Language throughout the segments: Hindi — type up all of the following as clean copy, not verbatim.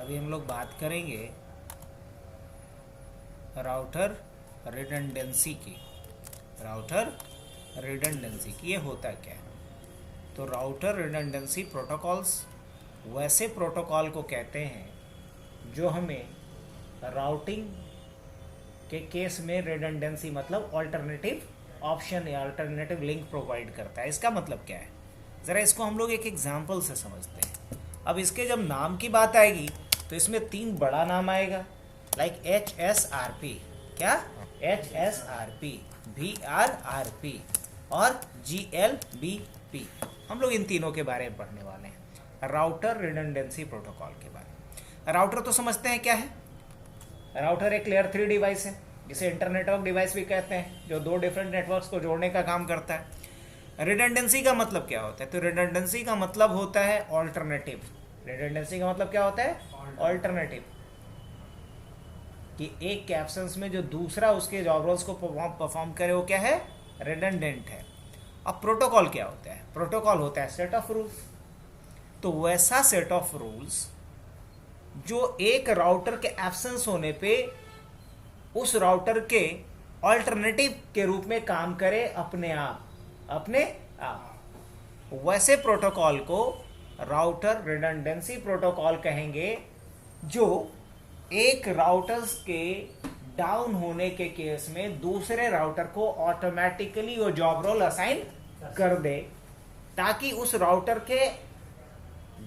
अभी हम लोग बात करेंगे राउटर रिडंडेंसी की। राउटर रिडंडेंसी की ये होता क्या है? तो राउटर रिडंडेंसी प्रोटोकॉल्स वैसे प्रोटोकॉल को कहते हैं जो हमें राउटिंग के केस में रिडंडेंसी मतलब ऑल्टरनेटिव ऑप्शन या अल्टरनेटिव लिंक प्रोवाइड करता है। इसका मतलब क्या है, ज़रा इसको हम लोग एक एग्जांपल से समझते हैं। अब इसके जब नाम की बात आएगी तो इसमें 3 बड़ा नाम आएगा, लाइक HSRP। क्या? HSRP, VRRP और GLBP। हम लोग इन तीनों के बारे में पढ़ने वाले हैं, राउटर रिडंडेंसी प्रोटोकॉल के बारे में। राउटर तो समझते हैं क्या है। राउटर एक लेयर 3 डिवाइस है जिसे इंटरनेटवर्क डिवाइस भी कहते हैं, जो 2 डिफरेंट नेटवर्क्स को जोड़ने का काम करता है। रिडंडेंसी का मतलब क्या होता है? तो रिडंडेंसी का मतलब होता है ऑल्टरनेटिव। रिडंडेंसी का मतलब क्या होता है? ऑल्टरनेटिव, कि एक के एब्सेंस में जो दूसरा उसके जॉब रोल्स को परफॉर्म करे वो क्या है? रिडंडेंट है। अब प्रोटोकॉल क्या होता है? प्रोटोकॉल होता है सेट ऑफ रूल्स। तो वैसा सेट ऑफ रूल्स जो एक राउटर के एब्सेंस होने पे उस राउटर के ऑल्टरनेटिव के रूप में काम करे अपने आप, वैसे प्रोटोकॉल को राउटर रिडंडेंसी प्रोटोकॉल कहेंगे, जो एक राउटर्स के डाउन होने के केस में दूसरे राउटर को ऑटोमेटिकली वो जॉब रोल असाइन कर दे, ताकि उस राउटर के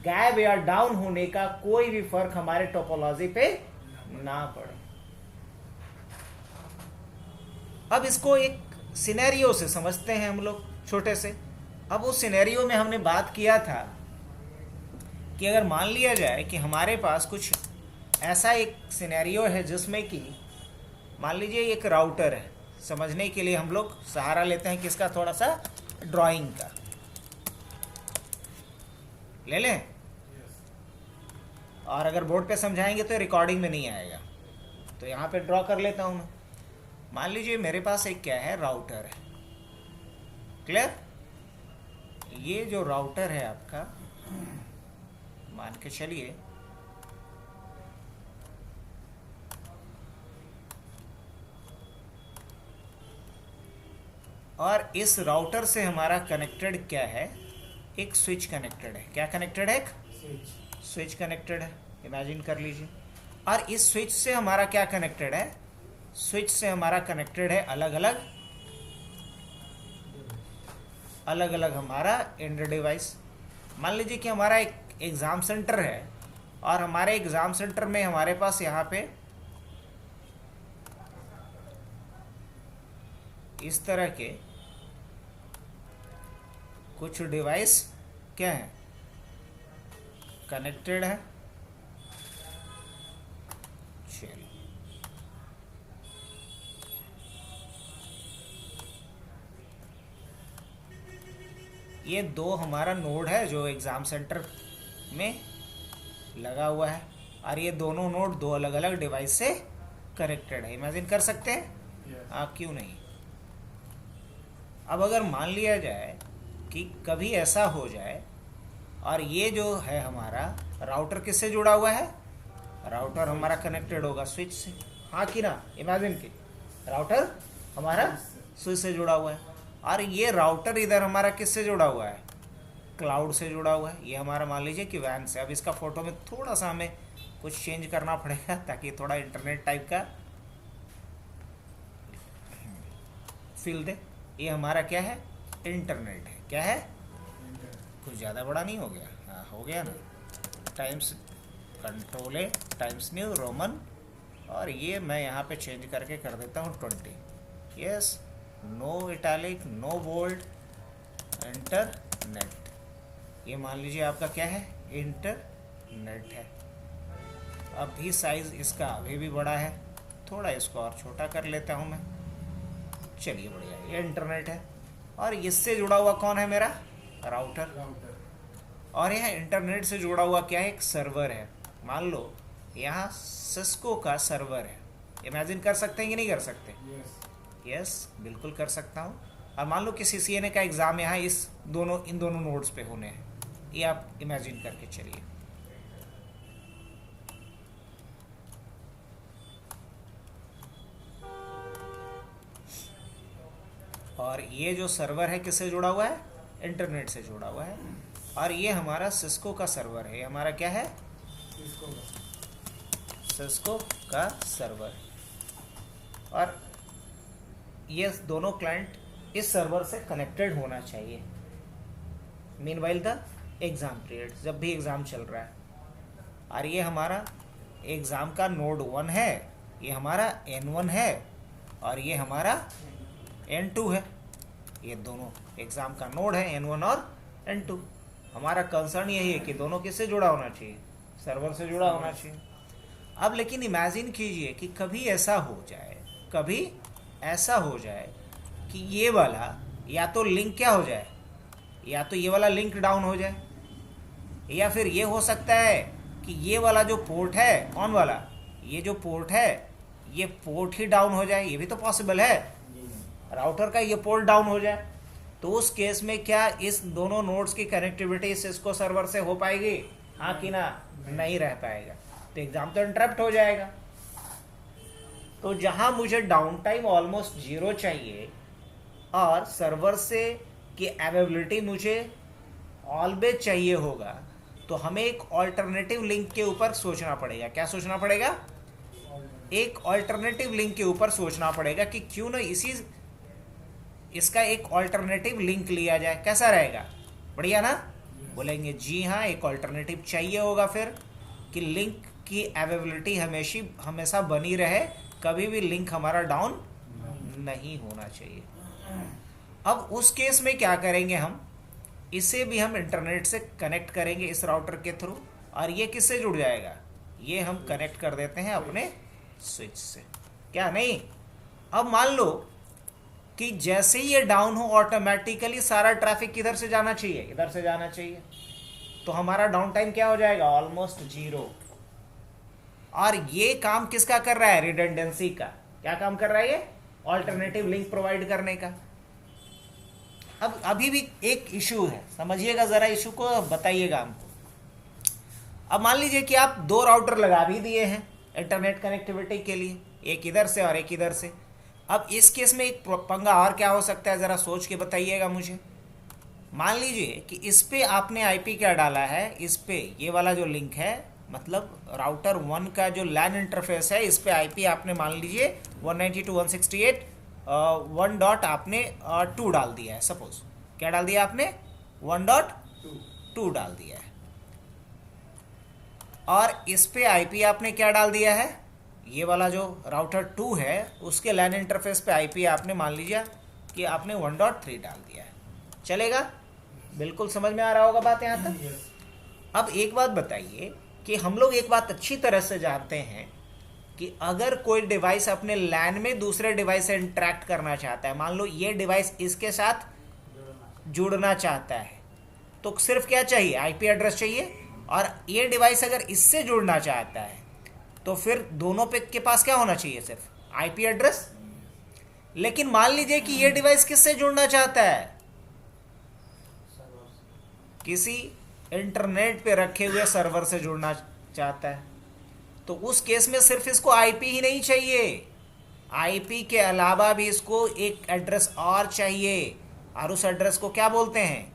गायब या डाउन होने का कोई भी फर्क हमारे टोपोलॉजी पे ना पड़े। अब इसको एक सिनेरियो से समझते हैं हम लोग, छोटे से। अब उस सिनेरियो में हमने बात किया था कि अगर मान लिया जाए कि हमारे पास कुछ ऐसा एक सिनेरियो है जिसमें कि मान लीजिए एक राउटर है। समझने के लिए हम लोग सहारा लेते हैं किसका? थोड़ा सा ड्राइंग का ले लें। और अगर बोर्ड पे समझाएंगे तो रिकॉर्डिंग में नहीं आएगा, तो यहाँ पे ड्रॉ कर लेता हूँ मैं। मान लीजिए मेरे पास एक क्या है? राउटर है। क्लियर? ये जो राउटर है आपका, मान के चलिए और इस राउटर से हमारा कनेक्टेड क्या है? एक स्विच कनेक्टेड है। क्या कनेक्टेड है? एक स्विच कनेक्टेड है, इमेजिन कर लीजिए। और इस स्विच से हमारा क्या कनेक्टेड है? स्विच से हमारा कनेक्टेड है अलग अलग हमारा एंड डिवाइस। मान लीजिए कि हमारा एक एग्ज़ाम सेंटर है और हमारे एग्ज़ाम सेंटर में हमारे पास यहाँ पे इस तरह के कुछ डिवाइस क्या है? कनेक्टेड है। चलिए, ये 2 हमारा नोड है जो एग्ज़ाम सेंटर में लगा हुआ है, और ये दोनों नोड 2 अलग अलग डिवाइस से कनेक्टेड है। इमेजिन कर सकते हैं? हाँ, क्यों नहीं। अब अगर मान लिया जाए कि कभी ऐसा हो जाए और ये जो है हमारा राउटर किससे जुड़ा हुआ है? राउटर हमारा कनेक्टेड होगा स्विच से। हाँ कि ना? इमेजिन कि राउटर हमारा स्विच से जुड़ा हुआ है, और ये राउटर इधर हमारा किससे जुड़ा हुआ है? क्लाउड से जुड़ा हुआ है। ये हमारा मान लीजिए कि वैन से। अब इसका फोटो में थोड़ा सा हमें कुछ चेंज करना पड़ेगा ताकि थोड़ा इंटरनेट टाइप का फील दे। ये हमारा क्या है? इंटरनेट है। क्या है? कुछ ज़्यादा बड़ा नहीं हो गया? हाँ, हो गया ना। टाइम्स कंट्रोल ए टाइम्स न्यू रोमन, और ये मैं यहाँ पे चेंज करके कर देता हूँ 20। Yes, no italic, no bold, internet. ये मान लीजिए आपका क्या है? इंटरनेट है। अब भी साइज़ इसका अभी भी बड़ा है, थोड़ा इसको और छोटा कर लेता हूँ मैं। चलिए, बढ़िया, ये इंटरनेट है। और इससे जुड़ा हुआ कौन है? मेरा राउटर। और यह इंटरनेट से जुड़ा हुआ क्या है? एक सर्वर है। मान लो यहाँ सिस्को का सर्वर है। इमेजिन कर सकते हैं कि नहीं कर सकते? यस, बिल्कुल कर सकता हूँ। और मान लो कि CCNA का एग्ज़ाम यहाँ इन दोनों नोड्स पे होने हैं। ये आप इमेजिन करके चलिए। और ये जो सर्वर है किससे जुड़ा हुआ है? इंटरनेट से जुड़ा हुआ है। और ये हमारा सिस्को का सर्वर है। ये हमारा क्या है? सिस्को का सर्वर। और ये दोनों क्लाइंट इस सर्वर से कनेक्टेड होना चाहिए मीनवाइल द एग्ज़ाम पीरियड, जब भी एग्ज़ाम चल रहा है। और ये हमारा एग्ज़ाम का नोड 1 है, ये हमारा N1 है, और ये हमारा N2 है। ये दोनों एग्ज़ाम का नोड है, N1 और N2। हमारा कंसर्न यही है कि दोनों किससे जुड़ा होना चाहिए? सर्वर से जुड़ा होना चाहिए। अब लेकिन इमेजिन कीजिए कि कभी ऐसा हो जाए कि ये वाला या तो लिंक क्या हो जाए, या तो ये वाला लिंक डाउन हो जाए, या फिर ये हो सकता है कि ये वाला जो पोर्ट है, कौन वाला, ये जो पोर्ट है, ये पोर्ट ही डाउन हो जाए। ये भी तो पॉसिबल है, राउटर का ये पोर्ट डाउन हो जाए। तो उस केस में क्या इस दोनों नोड्स की कनेक्टिविटी सिस्को सर्वर से हो पाएगी? हाँ कि ना? नहीं रह पाएगा, तो एग्जाम तो इंटरप्ट हो जाएगा। तो जहां मुझे डाउन टाइम ऑलमोस्ट 0 चाहिए और सर्वर से की अवेलेबिलिटी मुझे ऑलवेज चाहिए होगा, तो हमें एक ऑल्टरनेटिव लिंक के ऊपर सोचना पड़ेगा। क्या सोचना पड़ेगा? एक ऑल्टरनेटिव लिंक के ऊपर सोचना पड़ेगा कि क्यों ना इसका एक ऑल्टरनेटिव लिंक लिया जाए। कैसा रहेगा? बढ़िया ना? बोलेंगे जी हाँ, एक ऑल्टरनेटिव चाहिए होगा फिर, कि लिंक की अवेलेबिलिटी हमेशा बनी रहे, कभी भी लिंक हमारा डाउन नहीं होना चाहिए। अब उस केस में क्या करेंगे? हम इसे भी हम इंटरनेट से कनेक्ट करेंगे इस राउटर के थ्रू, और ये किससे जुड़ जाएगा? ये हम कनेक्ट कर देते हैं अपने स्विच से। क्या नहीं? अब मान लो कि जैसे ही ये डाउन हो, ऑटोमेटिकली सारा ट्रैफिक किधर से जाना चाहिए? इधर से जाना चाहिए। तो हमारा डाउन टाइम क्या हो जाएगा? ऑलमोस्ट 0। और ये काम किसका कर रहा है? रिडंडेंसी का। क्या काम कर रहा है ये? ऑल्टरनेटिव लिंक प्रोवाइड करने का। अब अभी भी एक इशू है, समझिएगा जरा, इशू को बताइएगा हमको। अब मान लीजिए कि आप 2 राउटर लगा भी दिए हैं इंटरनेट कनेक्टिविटी के लिए, एक इधर से और एक इधर से। अब इस केस में एक पंगा और क्या हो सकता है, जरा सोच के बताइएगा मुझे। मान लीजिए कि इस पे आपने आईपी क्या डाला है, इस पे ये वाला जो लिंक है, मतलब राउटर 1 का जो लैन इंटरफेस है, इस पे आईपी आपने मान लीजिए 192.168 डॉट आपने 2 डाल दिया है। सपोज क्या डाल दिया आपने? 1.2 डाल दिया है। और इस पे आईपी आपने क्या डाल दिया है? ये वाला जो राउटर 2 है उसके लैन इंटरफेस पे आईपी आपने मान लीजिए कि आपने 1.3 डाल दिया है। चलेगा? बिल्कुल समझ में आ रहा होगा बात यहाँ तक? अब एक बात बताइए कि हम लोग एक बात अच्छी तरह से जानते हैं कि अगर कोई डिवाइस अपने लैन में दूसरे डिवाइस से इंटरेक्ट करना चाहता है, मान लो ये डिवाइस इसके साथ जुड़ना चाहता है, तो सिर्फ क्या चाहिए? आईपी एड्रेस चाहिए। और ये डिवाइस अगर इससे जुड़ना चाहता है तो फिर दोनों पे के पास क्या होना चाहिए? सिर्फ आईपी एड्रेस। लेकिन मान लीजिए कि ये डिवाइस किससे जुड़ना चाहता है? किसी इंटरनेट पे रखे हुए सर्वर से जुड़ना चाहता है, तो उस केस में सिर्फ इसको आईपी ही नहीं चाहिए, आईपी के अलावा भी इसको एक एड्रेस और चाहिए, और उस एड्रेस को क्या बोलते हैं?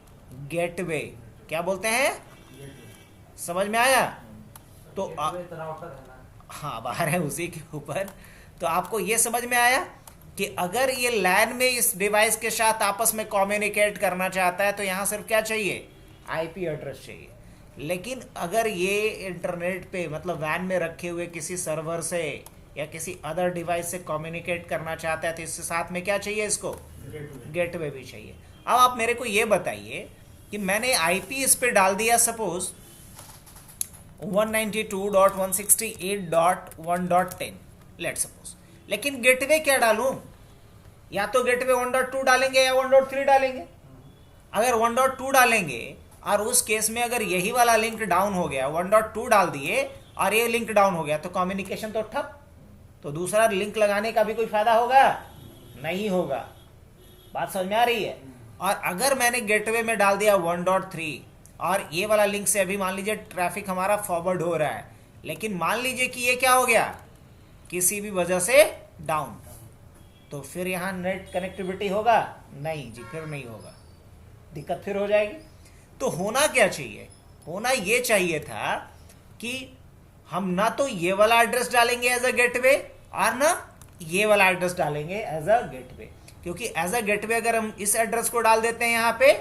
गेटवे। क्या बोलते हैं? समझ में आया? तो हाँ, बाहर है उसी के ऊपर। तो आपको ये समझ में आया कि अगर ये लैन में इस डिवाइस के साथ आपस में कम्युनिकेट करना चाहता है तो यहाँ सिर्फ क्या चाहिए? आईपी एड्रेस चाहिए। लेकिन अगर ये इंटरनेट पे मतलब वैन में रखे हुए किसी सर्वर से या किसी अदर डिवाइस से कम्युनिकेट करना चाहता है तो इसके साथ में क्या चाहिए? इसको गेटवे भी चाहिए। अब आप मेरे को ये बताइए कि मैंने आईपी इस पे डाल दिया सपोज 192.168.1.10 लेट सपोज, लेकिन गेटवे क्या डालूं? या तो गेटवे 1.2 डालेंगे या 1.3 डालेंगे। अगर 1.2 डालेंगे और उस केस में अगर यही वाला लिंक डाउन हो गया, 1.2 डाल दिए और ये लिंक डाउन हो गया, तो कम्युनिकेशन तो ठप। तो दूसरा लिंक लगाने का भी कोई फायदा होगा? नहीं होगा। बात समझ में आ रही है? और अगर मैंने गेटवे में डाल दिया 1.3 और ये वाला लिंक से अभी मान लीजिए ट्रैफिक हमारा फॉरवर्ड हो रहा है, लेकिन मान लीजिए कि ये क्या हो गया? किसी भी वजह से डाउन। तो फिर यहाँ नेट कनेक्टिविटी होगा? नहीं जी, फिर नहीं होगा, दिक्कत फिर हो जाएगी। तो होना क्या चाहिए? होना ये चाहिए था कि हम ना तो ये वाला एड्रेस डालेंगे एज अ गेटवे और ना ये वाला एड्रेस डालेंगे एज अ गेटवे, क्योंकि एज अ गेटवे अगर हम इस एड्रेस को डाल देते हैं यहाँ पे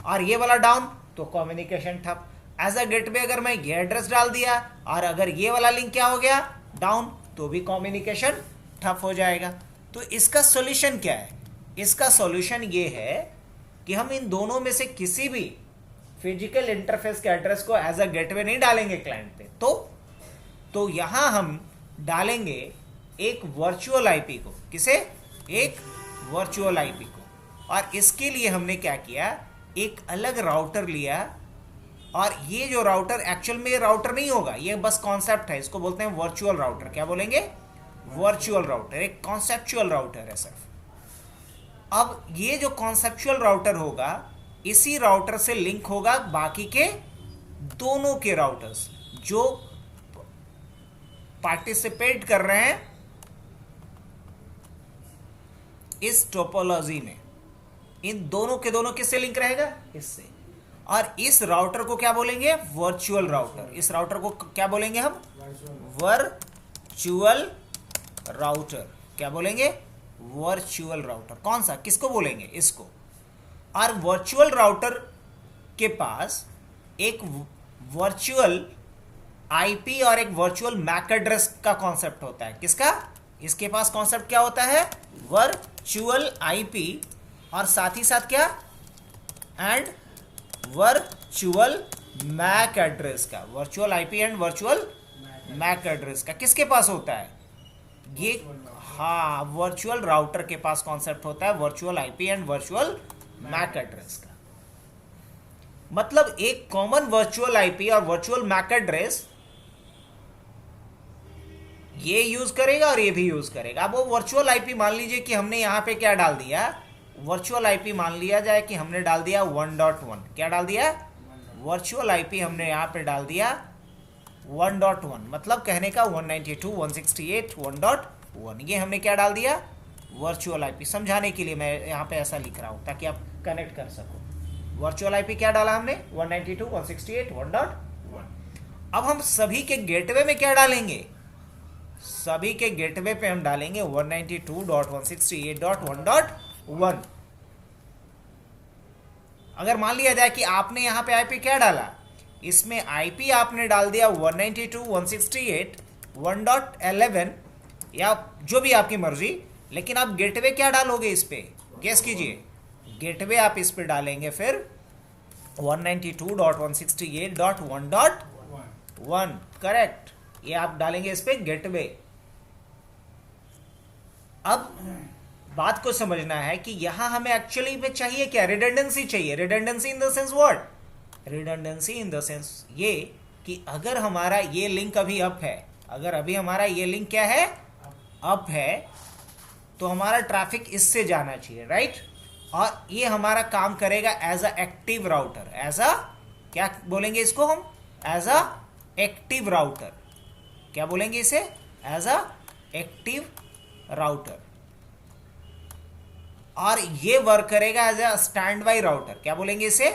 और ये वाला डाउन तो कम्युनिकेशन ठप। एज अ गेटवे अगर मैं ये एड्रेस डाल दिया और अगर ये वाला लिंक क्या हो गया डाउन, तो भी कम्युनिकेशन ठप हो जाएगा। तो इसका सॉल्यूशन क्या है? इसका सॉल्यूशन ये है कि हम इन दोनों में से किसी भी फिजिकल इंटरफेस के एड्रेस को एज अ गेटवे नहीं डालेंगे क्लाइंट पे। तो यहां हम डालेंगे एक वर्चुअल आईपी को। किसे? एक वर्चुअल आईपी को। और इसके लिए हमने क्या किया, एक अलग राउटर लिया। और ये जो राउटर एक्चुअल में राउटर नहीं होगा, ये बस कॉन्सेप्ट है, इसको बोलते हैं वर्चुअल राउटर। क्या बोलेंगे? वर्चुअल राउटर, एक कॉन्सेप्चुअल राउटर है सिर्फ। अब ये जो कॉन्सेप्चुअल राउटर होगा, इसी राउटर से लिंक होगा बाकी के दोनों के राउटर्स जो पार्टिसिपेट कर रहे हैं इस टोपोलॉजी में। इन दोनों के दोनों किससे लिंक रहेगा? इससे। और इस राउटर को क्या बोलेंगे? Virtual router. इस राउटर को क्या बोलेंगे हम? Virtual router. क्या बोलेंगे? Virtual router. कौन सा? किसको बोलेंगे? इसको। और वर्चुअल राउटर के पास एक वर्चुअल आईपी और एक वर्चुअल मैक एड्रेस का कॉन्सेप्ट होता है। किसका? इसके पास कॉन्सेप्ट क्या होता है? वर्चुअल आईपी और साथ ही साथ क्या? एंड वर्चुअल मैक एड्रेस का। Virtual IP and virtual MAC address का किसके पास होता है? ये हाँ, वर्चुअल राउटर के पास कॉन्सेप्ट होता है virtual IP and virtual MAC address का। मतलब एक कॉमन वर्चुअल आईपी और वर्चुअल मैक एड्रेस ये यूज करेगा और ये भी यूज करेगा। अब वो वर्चुअल आईपी मान लीजिए कि हमने यहां पे क्या डाल दिया, वर्चुअल आईपी मान लिया जाए कि हमने डाल दिया 1.1। क्या डाल दिया? वर्चुअल आईपी हमने यहां पे डाल दिया 1.1, मतलब कहने का 192.168.1.1। ये हमने क्या डाल दिया? Virtual IP. समझाने के लिए मैं यहाँ पे ऐसा लिख रहा हूँ ताकि आप कनेक्ट कर सको। वर्चुअल आईपी क्या डाला हमने? 192.168.1.1। अब हम सभी के गेटवे में क्या डालेंगे? सभी के गेटवे पे हम डालेंगे 192.168.1.1। अगर मान लिया जाए कि आपने यहां पे आईपी क्या डाला, इसमें आईपी आपने डाल दिया 192.168.1.11 या जो भी आपकी मर्जी, लेकिन आप गेटवे क्या डालोगे इस पे? गेस कीजिए। गेटवे आप इस पे डालेंगे फिर 192.168.1.1। करेक्ट, ये आप डालेंगे इस पे गेटवे। अब बात को समझना है कि यहां हमें एक्चुअली में चाहिए क्या? रिडंडेंसी चाहिए। Redundancy in the sense what? Redundancy in the sense ये कि अगर हमारा ये लिंक अभी अप है, अगर अभी हमारा ये लिंक क्या है? अप है, तो हमारा ट्रैफिक इससे जाना चाहिए, राइट? और ये हमारा काम करेगा as a active router. As a क्या बोलेंगे इसको हम? As a active router. क्या बोलेंगे इसे? As a active router. और ये वर्क करेगा as a standby router. क्या बोलेंगे इसे?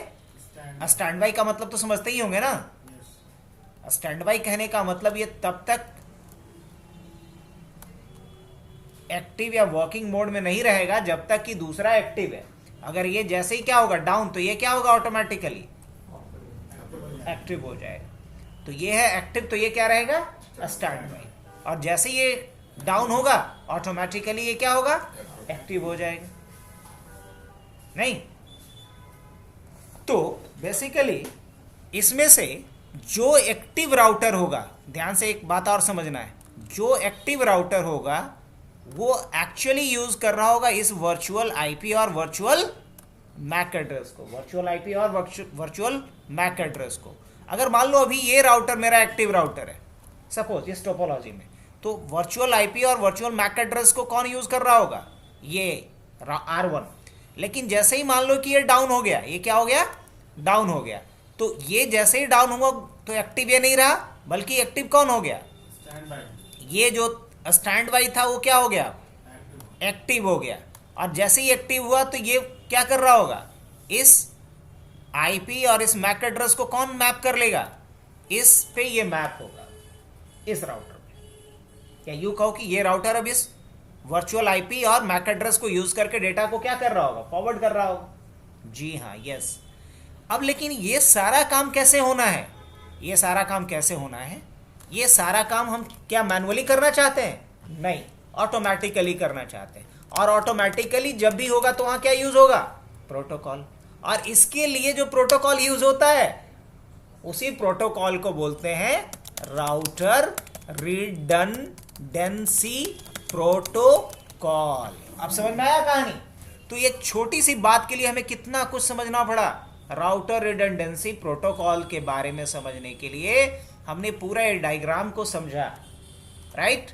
स्टैंड बाई का मतलब तो समझते ही होंगे ना। स्टैंड बाई कहने का मतलब ये तब तक एक्टिव या वर्किंग मोड में नहीं रहेगा जब तक कि दूसरा एक्टिव है। अगर ये जैसे ही क्या होगा डाउन, तो ये क्या होगा? ऑटोमेटिकली एक्टिव हो जाएगा। तो ये है एक्टिव, तो ये क्या रहेगा? Stand by. और जैसे ये डाउन होगा ऑटोमेटिकली ये क्या होगा? एक्टिव हो जाएगा। नहीं तो बेसिकली इसमें से जो एक्टिव राउटर होगा, ध्यान से एक बात और समझना है, जो एक्टिव राउटर होगा वो एक्चुअली यूज कर रहा होगा इस वर्चुअल आईपी और वर्चुअल मैक एड्रेस को। वर्चुअल आईपी और वर्चुअल मैक एड्रेस को। अगर मान लो अभी ये राउटर मेरा एक्टिव राउटर है सपोज इस टोपोलॉजी में, तो वर्चुअल आईपी और वर्चुअल मैक एड्रेस को कौन यूज कर रहा होगा? ये R1। लेकिन जैसे ही मान लो कि ये डाउन हो गया, ये क्या हो गया? डाउन हो गया। तो ये जैसे ही डाउन हुआ तो एक्टिव ये नहीं रहा, बल्कि एक्टिव कौन हो गया? ये जो स्टैंड बाई था वो क्या हो गया? एक्टिव हो गया, और जैसे ही एक्टिव हुआ तो ये क्या कर रहा होगा, इस आईपी और इस मैक एड्रेस को कौन मैप कर लेगा, इस पे ये मैप होगा इस राउटर पे। क्या यूं कहो कि ये राउटर अब इस वर्चुअल आईपी और मैक एड्रेस को यूज करके डेटा को क्या कर रहा होगा, फॉरवर्ड कर रहा होगा। जी हाँ, यस। अब लेकिन ये सारा काम कैसे होना है, ये सारा काम कैसे होना है, ये सारा काम हम क्या मैनुअली करना चाहते हैं, नहीं, ऑटोमेटिकली करना चाहते हैं। और ऑटोमेटिकली जब भी होगा तो वहां क्या यूज होगा, प्रोटोकॉल। और इसके लिए जो प्रोटोकॉल यूज होता है उसी प्रोटोकॉल को बोलते हैं राउटर रिडंडेंसी प्रोटोकॉल। अब समझ में आया कहानी। तो ये छोटी सी बात के लिए हमें कितना कुछ समझना पड़ा। राउटर रिडंडेंसी प्रोटोकॉल के बारे में समझने के लिए हमने पूरा ये डायग्राम को समझा, राइट।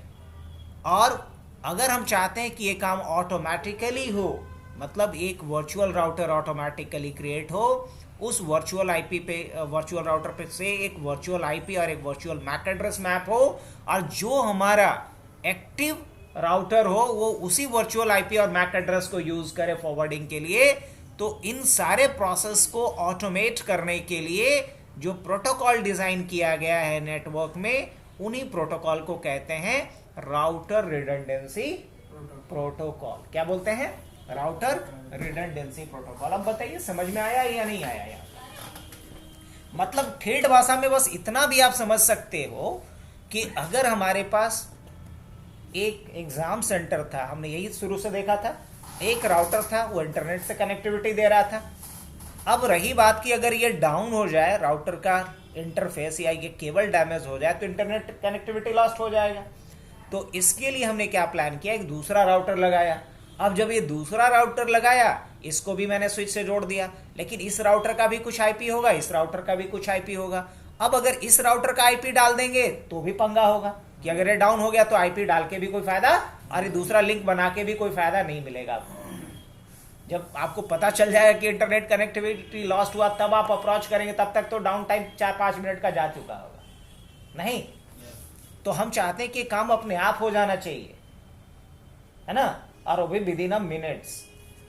और अगर हम चाहते हैं कि ये काम ऑटोमेटिकली हो, मतलब एक वर्चुअल राउटर ऑटोमेटिकली क्रिएट हो, उस वर्चुअल आईपी पे, वर्चुअल राउटर पे से एक वर्चुअल आईपी और एक वर्चुअल मैक एड्रेस मैप हो, और जो हमारा एक्टिव राउटर हो वो उसी वर्चुअल आईपी और मैक एड्रेस को यूज करे फॉरवर्डिंग के लिए, तो इन सारे प्रोसेस को ऑटोमेट करने के लिए जो प्रोटोकॉल डिजाइन किया गया है नेटवर्क में, उन्हीं प्रोटोकॉल को कहते हैं राउटर रिडंडेंसी प्रोटोकॉल। क्या बोलते हैं, राउटर रिडंडेंसी प्रोटोकॉल। अब बताइए समझ में आया या नहीं आया यार। मतलब ठेठ भाषा में बस इतना भी आप समझ सकते हो कि अगर हमारे पास एक एग्जाम सेंटर था, हमने यही शुरू से देखा था, एक राउटर था, वो इंटरनेट से कनेक्टिविटी दे रहा था। अब रही बात कि अगर ये डाउन हो जाए, राउटर का इंटरफेस या ये केबल डैमेज हो जाए, तो इंटरनेट कनेक्टिविटी लॉस्ट हो जाएगा। तो इसके लिए हमने क्या प्लान किया, एक दूसरा राउटर लगाया। अब जब ये दूसरा राउटर लगाया, इसको भी मैंने स्विच से जोड़ दिया, लेकिन इस राउटर का भी कुछ आईपी होगा, इस राउटर का भी कुछ आईपी होगा। अब अगर इस राउटर का आईपी डाल देंगे तो भी पंगा होगा कि अगर ये डाउन हो गया तो आईपी डाल के भी कोई फायदा, और ये दूसरा लिंक बना के भी कोई फायदा नहीं मिलेगा। जब आपको पता चल जाएगा कि इंटरनेट कनेक्टिविटी लॉस्ट हुआ, तब आप अप्रोच करेंगे, तब तक तो डाउन टाइम 4-5 मिनट का जा चुका होगा। नहीं, तो हम चाहते हैं कि काम अपने आप हो जाना चाहिए, है ना, और वो भी विद इन अ मिनट्स।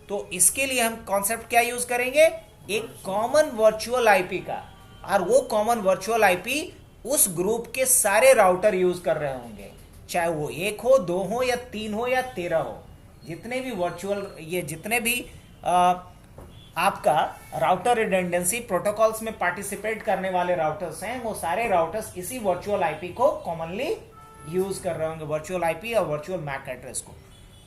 तो इसके लिए हम कॉन्सेप्ट क्या यूज करेंगे, एक कॉमन वर्चुअल आईपी का, और वो कॉमन वर्चुअल आईपी उस ग्रुप के सारे राउटर यूज कर रहे होंगे, चाहे वो 1 हो, 2 हो या 3 हो या 13 हो। जितने भी वर्चुअल, ये जितने भी आपका राउटर रिडंडेंसी प्रोटोकॉल्स में पार्टिसिपेट करने वाले राउटर्स हैं, वो सारे राउटर्स इसी वर्चुअल आईपी को कॉमनली यूज कर रहे होंगे, वर्चुअल आईपी और वर्चुअल मैक एड्रेस को।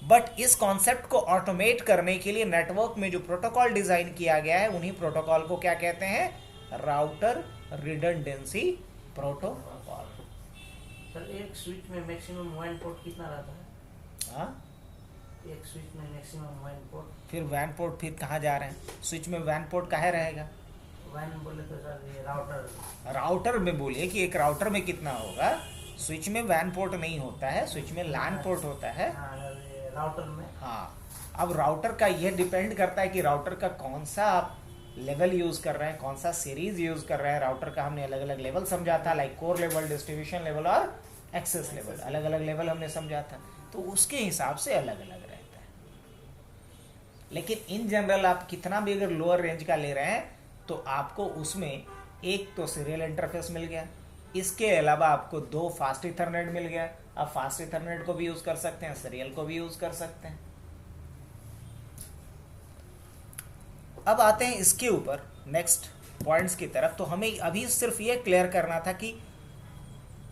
बट इस कॉन्सेप्ट को ऑटोमेट करने के लिए नेटवर्क में जो प्रोटोकॉल डिजाइन किया गया है, उन्हीं प्रोटोकॉल को क्या कहते हैं, राउटर रिडंडेंसी प्रोटोकॉल। सर एक स्विच में मैक्सिमम 1 पोर्ट कितना रहता है? हाँ, एक स्विच में मैक्सिमम 1 पोर्ट। फिर वैन पोर्ट फिर कहाँ जा रहे हैं, स्विच में वैन पोर्ट काहे रहेगा, वैन बोले तो सर ये राउटर में बोलिए कि एक राउटर में कितना होगा, स्विच में वैन पोर्ट नहीं होता है, स्विच में लैन पोर्ट होता है। राउटर में। हाँ, अब राउटर का यह डिपेंड करता है कि राउटर का कौन सा आप लेवल यूज कर रहे हैं, कौन सा सीरीज यूज कर रहे हैं। राउटर का हमने अलग अलग लेवल समझा था, like core level, distribution level और एक्सेस लेवल, अलग अलग लेवल हमने समझा था। तो उसके हिसाब से अलग अलग रहता है। लेकिन इन जनरल आप कितना भी अगर लोअर रेंज का ले रहे हैं तो आपको उसमें एक तो सीरियल इंटरफेस मिल गया, इसके अलावा आपको 2 फास्ट इथरनेट मिल गया। आप फास्ट इथरनेट को भी यूज कर सकते हैं, सीरियल को भी यूज कर सकते हैं। अब आते हैं इसके ऊपर नेक्स्ट पॉइंट्स की तरफ। तो हमें अभी सिर्फ ये क्लियर करना था कि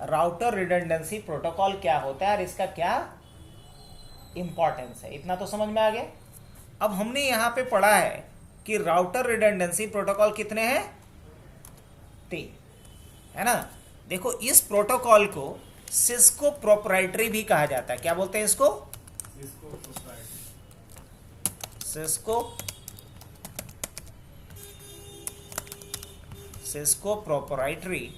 राउटर रिडंडेंसी प्रोटोकॉल क्या होता है और इसका क्या इंपॉर्टेंस है, इतना तो समझ में आ गया। अब हमने यहां पे पढ़ा है कि राउटर रिडंडेंसी प्रोटोकॉल कितने हैं, 3, है ना। देखो, इस प्रोटोकॉल को सिस्को प्रोप्राइटरी भी कहा जाता है। क्या बोलते हैं इसको, Cisco proprietary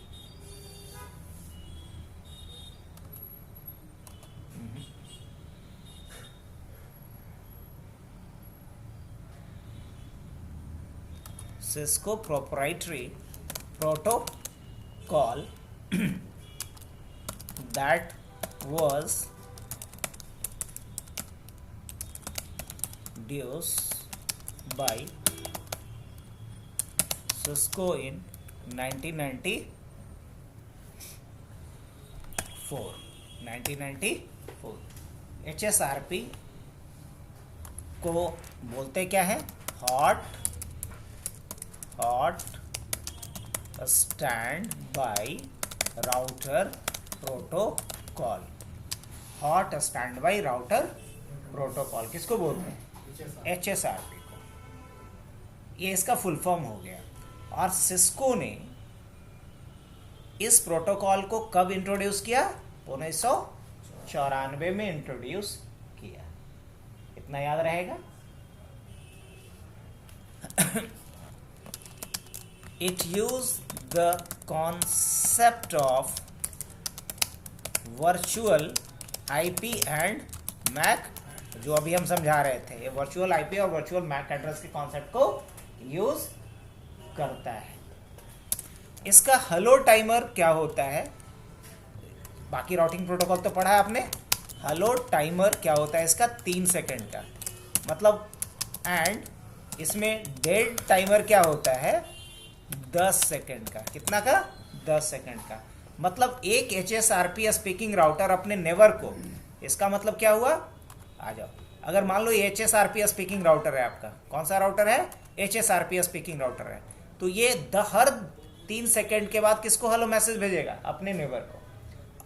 Cisco proprietary protocol that was introduced by Cisco in 1994। HSRP को बोलते क्या है? Hot stand by router protocol. Hot stand by router protocol किसको बोलते हैं? HSRP को। ये इसका फुल फॉर्म हो गया। और सिस्को ने इस प्रोटोकॉल को कब इंट्रोड्यूस किया? 1994 में इंट्रोड्यूस किया। इतना याद रहेगा। It used the concept of virtual IP and MAC, जो अभी हम समझा रहे थे। ये वर्चुअल IP और वर्चुअल MAC एड्रेस के कॉन्सेप्ट को यूज करता है। इसका हेलो टाइमर क्या होता है? बाकी राउटिंग प्रोटोकॉल तो पढ़ा है आपने। हेलो टाइमर क्या होता है इसका? 3 सेकंड का। मतलब एंड इसमें डेड टाइमर क्या होता है? 10 सेकंड का। कितना का? 10 सेकंड का। मतलब एक HSRP स्पीकिंग राउटर अपने नेवर को, इसका मतलब क्या हुआ? आ जाओ। अगर मान लो ये HSRP स्पीकिंग राउटर है आपका, कौन सा राउटर है? HSRP स्पीकिंग राउटर है। तो ये हर 3 सेकंड के बाद किसको हेलो मैसेज भेजेगा? अपने नेवर को।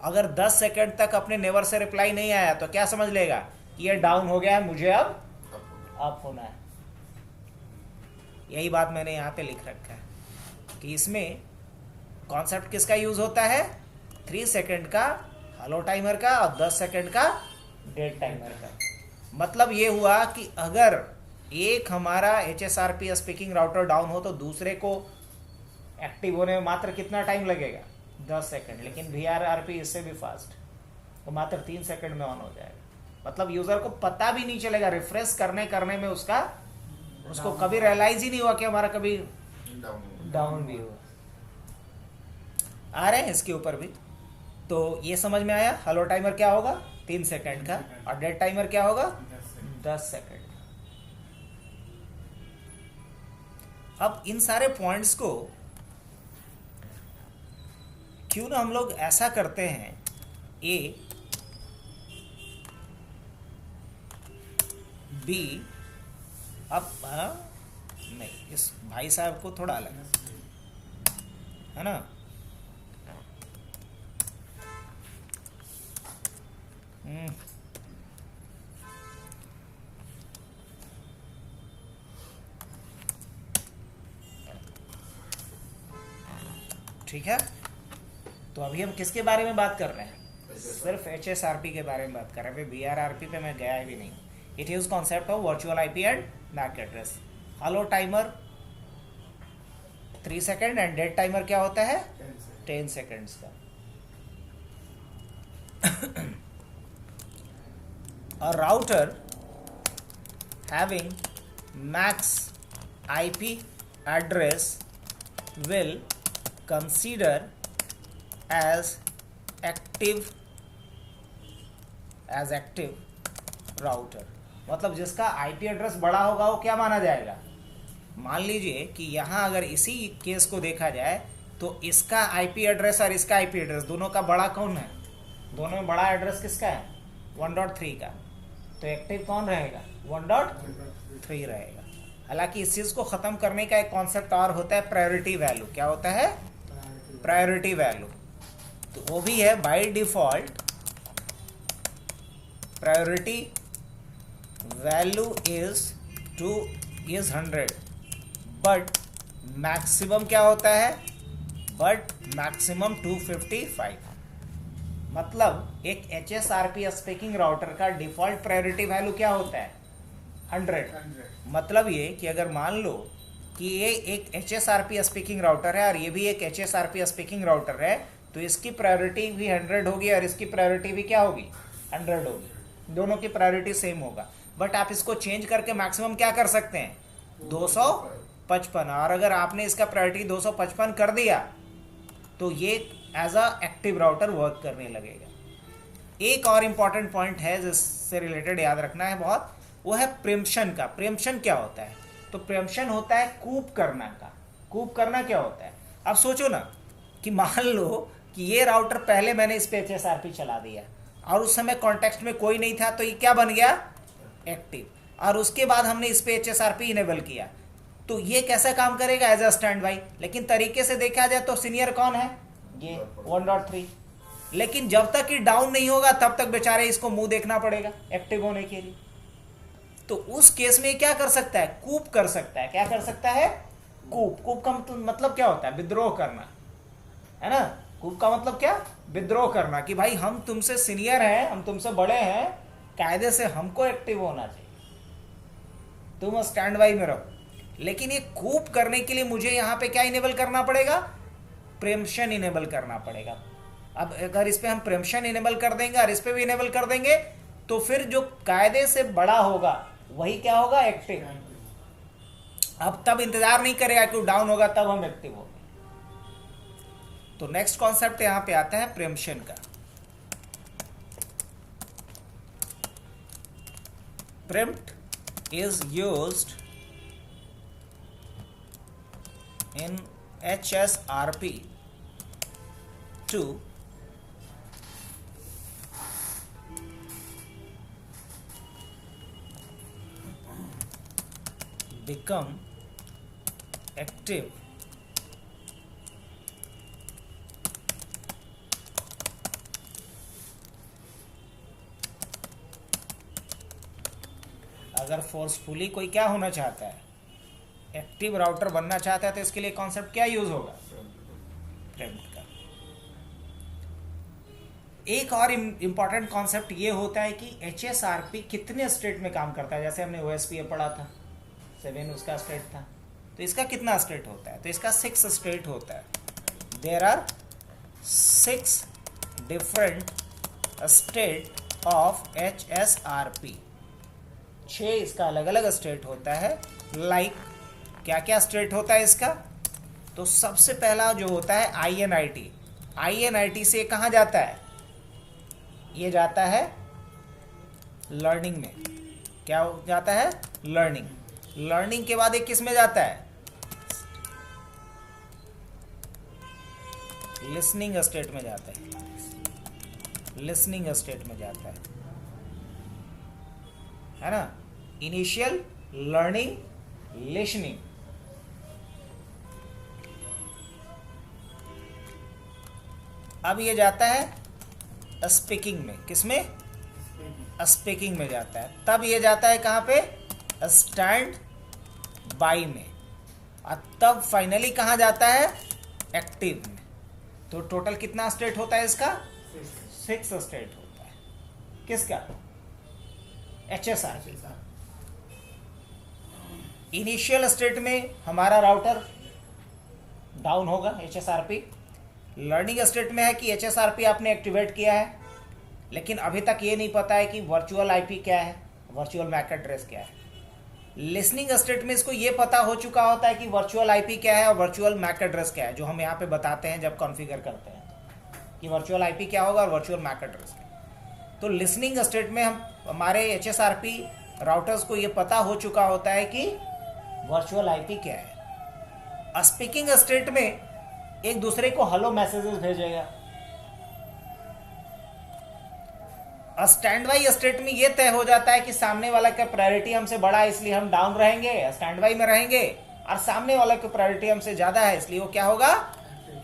अगर 10 सेकंड तक अपने नेवर से रिप्लाई नहीं आया तो क्या समझ लेगा? ये डाउन हो गया है, मुझे अब अप होना है। यही बात मैंने यहाँ पे लिख रखा है कि इसमें कॉन्सेप्ट किसका यूज होता है? 3 सेकंड का हेलो टाइमर का और 10 सेकंड का डेड टाइमर का। मतलब ये हुआ कि अगर एक हमारा HSRP स्पीकिंग राउटर डाउन हो तो दूसरे को एक्टिव होने में मात्र कितना टाइम लगेगा? 10 सेकंड। लेकिन VRRP इससे भी फास्ट, तो मात्र 3 सेकंड में ऑन हो जाएगा। मतलब यूजर को पता भी नहीं चलेगा, रिफ्रेश करने में उसको कभी रियलाइज ही नहीं हुआ कि हमारा कभी डाउन भी हुआ। आ रहे हैं इसके ऊपर भी। तो ये समझ में आया हेलो टाइमर क्या होगा? 3 सेकंड का। और डेड टाइमर क्या होगा? 10 सेकंड। अब इन सारे पॉइंट्स को क्यों ना हम लोग ऐसा करते हैं, A B अब नहीं, इस भाई साहब को थोड़ा अलग है ना। ठीक है। तो अभी हम किसके बारे में बात कर रहे हैं? सिर्फ HSRP के बारे में बात कर रहे हैं। VRRP पे मैं गया भी नहीं। It use concept of virtual IP and MAC address. Hello timer 3 second and dead timer क्या होता है? 10 सेकंड्स का। A router having max IP address will consider as active router। मतलब जिसका IP एड्रेस बड़ा होगा वो क्या माना जाएगा? मान लीजिए कि यहाँ अगर इसी केस को देखा जाए तो इसका IP एड्रेस और इसका IP एड्रेस दोनों का बड़ा कौन है? दोनों में बड़ा एड्रेस किसका है? 1.3 का। तो एक्टिव कौन रहेगा? 1.3 रहेगा। हालांकि इस चीज को खत्म करने का एक कॉन्सेप्ट और होता है, प्रायोरिटी वैल्यू। क्या होता है? Priority value. तो वो भी है by default priority value is 100, but maximum क्या होता है? But maximum 255। मतलब एक HSRP स्पीकिंग राउटर का डिफॉल्ट प्रायोरिटी वैल्यू क्या होता है? 100। मतलब ये कि अगर मान लो कि ये एक HSRP स्पीकिंग राउटर है और ये भी एक HSRP स्पीकिंग राउटर है, तो इसकी प्रायोरिटी भी 100 होगी और इसकी प्रायोरिटी भी क्या होगी? 100 होगी। दोनों की प्रायोरिटी सेम होगा। बट आप इसको चेंज करके मैक्सिमम क्या कर सकते हैं? 255। और अगर आपने इसका प्रायोरिटी 255 कर दिया तो ये as a active router work करने लगेगा। एक और इम्पॉर्टेंट पॉइंट है जिससे रिलेटेड याद रखना है बहुत, वो है प्रेम्पशन का। प्रेम्पशन क्या होता है? तो प्रेम्पशन होता है कूप करना का। कूप करना क्या होता है? अब सोचो ना कि मान लो कि ये राउटर पहले मैंने इस पे HSRP चला दिया और उस समय कॉन्टेक्स्ट में कोई नहीं था, तो ये क्या बन गया? एक्टिव। और उसके बाद हमने इस पे HSRP इनेबल किया, तो ये कैसा काम करेगा? As a standby. लेकिन तरीके से देखा जाए तो सीनियर कौन है? ये 1.3। लेकिन जब तक ये डाउन नहीं होगा तब तक बेचारे इसको मुंह देखना पड़ेगा एक्टिव होने के लिए। तो उस केस में क्या कर सकता है? कूप कर सकता है। क्या कर सकता है? कूप। कूप का मतलब क्या होता है? विद्रोह करना, है ना। कूप का मतलब क्या? विद्रोह करना, कि भाई हम तुमसे सीनियर हैं, हम तुमसे बड़े हैं, कायदे से हमको एक्टिव होना चाहिए, तुम स्टैंड बाई में रहो। लेकिन ये कूप करने के लिए मुझे यहां पे क्या इनेबल करना पड़ेगा? प्रेम्पशन इनेबल करना पड़ेगा। अब अगर इस पे हम प्रेम्पशन इनेबल कर देंगे और इस पे भी इनेबल कर देंगे, तो फिर जो कायदे से बड़ा होगा वही क्या होगा? एक्टिव। अब तब इंतजार नहीं करेगा कि डाउन होगा तब हम एक्टिव होंगे। तो नेक्स्ट कॉन्सेप्ट यहां पे आता है प्रेम्पशन का। Preempt is used in HSRP to become active अगर फोर्सफुली कोई क्या होना चाहता है? एक्टिव राउटर बनना चाहता है, तो इसके लिए कॉन्सेप्ट क्या यूज होगा? प्रेम्प्ट का। एक और इंपॉर्टेंट कॉन्सेप्ट ये होता है कि HSRP कितने स्टेट में काम करता है। जैसे हमने OSPF पढ़ा था, 7 उसका स्टेट था, तो इसका कितना स्टेट होता है? तो इसका 6 स्टेट होता है। There are 6 different state of HSRP। 6 इसका अलग अलग स्टेट होता है। लाइक क्या क्या स्टेट होता है इसका? तो सबसे पहला जो होता है INIT। INIT से कहाँ जाता है? ये जाता है लर्निंग में। क्या जाता है? लर्निंग। लर्निंग के बाद एक किस में जाता है? लिसनिंग स्टेट में जाता है। लिसनिंग स्टेट में जाता है ना। Initial, learning, listening. अब ये जाता है स्पीकिंग में। किस में? स्पीकिंग में जाता है। तब ये जाता है कहाँ पे? स्टैंड बाई में। और तब फाइनली कहाँ जाता है? एक्टिव में। तो टोटल कितना स्टेट होता है इसका? 6 स्टेट होता है। किसका? HSRP। इनिशियल स्टेट में हमारा राउटर डाउन होगा, HSRP। लर्निंग स्टेट में है कि HSRP आपने एक्टिवेट किया है, लेकिन अभी तक ये नहीं पता है कि वर्चुअल IP क्या है, वर्चुअल मैक एड्रेस क्या है। लिसनिंग स्टेट में इसको ये पता हो चुका होता है कि वर्चुअल IP क्या है और वर्चुअल मैक एड्रेस क्या है, जो हम यहाँ पे बताते हैं जब कॉन्फ़िगर करते हैं कि वर्चुअल IP क्या होगा और वर्चुअल मैक एड्रेस क्या। तो लिसनिंग स्टेट में हमारे HSRP राउटर्स को ये पता हो चुका होता है कि वर्चुअल IP क्या है। स्पीकिंग स्टेट में एक दूसरे को हेलो मैसेजेस भेजेगा। स्टैंड बाई स्टेट में ये तय हो जाता है कि सामने वाला का प्रायोरिटी हमसे बड़ा है, इसलिए हम डाउन रहेंगे, स्टैंड बाई में रहेंगे, और सामने वाला की प्रायोरिटी हमसे ज्यादा है, इसलिए वो क्या होगा?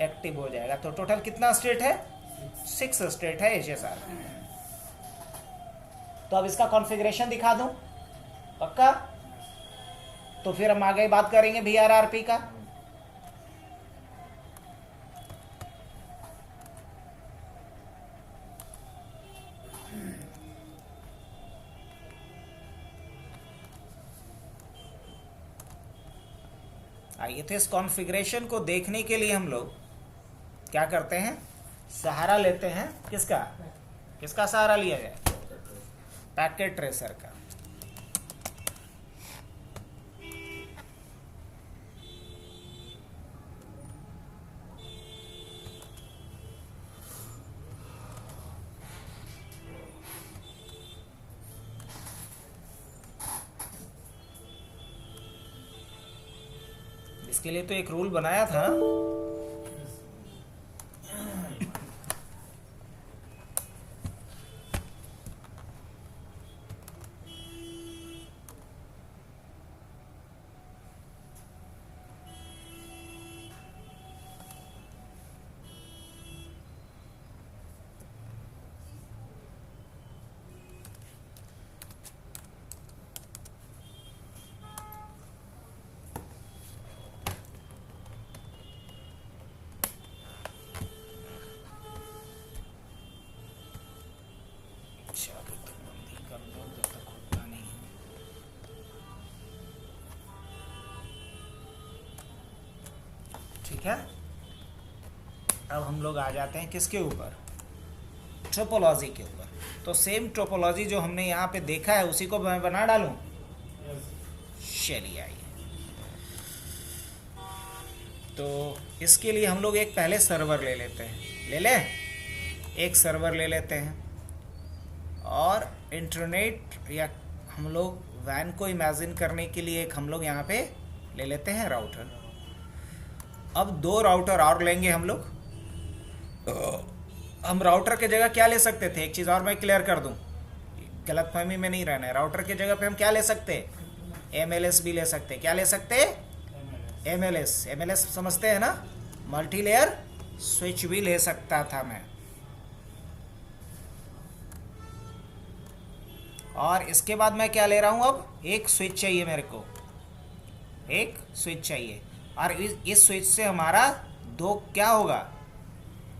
एक्टिव हो जाएगा। तो टोटल कितना स्टेट है? 6 स्टेट है HSRP। तो अब इसका कॉन्फ़िगरेशन दिखा दूं? पक्का? तो फिर हम आगे बात करेंगे VRRP का। आइए, तो इस कॉन्फ़िगरेशन को देखने के लिए हम लोग क्या करते हैं? सहारा लेते हैं। किसका? किसका सहारा लिया जाए? पैकेट ट्रेसर का। इसके लिए तो एक रूल बनाया था ना। ठीक है, अब हम लोग आ जाते हैं किसके ऊपर, टोपोलॉजी के ऊपर। तो सेम टोपोलॉजी जो हमने यहाँ पे देखा है उसी को मैं बना डालूं। चलिए आइए, तो इसके लिए हम लोग एक पहले सर्वर ले लेते हैं, ले लें, एक सर्वर ले लेते हैं और इंटरनेट या हम लोग वैन को इमेजिन करने के लिए एक हम लोग यहाँ पे ले लेते हैं राउटर। अब 2 राउटर और लेंगे हम लोग। हम राउटर के जगह क्या ले सकते थे, एक चीज़ और मैं क्लियर कर दूं, गलतफहमी में नहीं रहना है। राउटर की जगह पे हम क्या ले सकते हैं, MLS भी ले सकते हैं। क्या ले सकते हैं, MLS समझते हैं ना, मल्टी लेयर स्विच भी ले सकता था मैं। और इसके बाद मैं क्या ले रहा हूं, अब एक स्विच चाहिए मेरे को, एक स्विच चाहिए। और इस स्विच से हमारा 2 क्या होगा,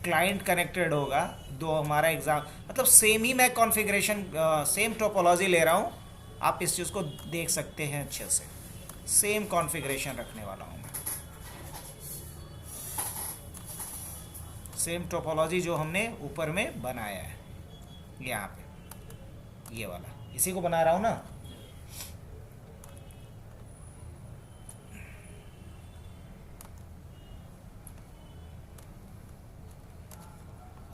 क्लाइंट कनेक्टेड होगा, 2 हमारा एग्जाम, मतलब सेम ही मैं कॉन्फ़िगरेशन, सेम टोपोलॉजी ले रहा हूँ। आप इस चीज़ को देख सकते हैं अच्छे से, सेम कॉन्फ़िगरेशन रखने वाला हूँ मैं, सेम टोपोलॉजी जो हमने ऊपर में बनाया है यहाँ पे, ये वाला इसी को बना रहा हूँ ना।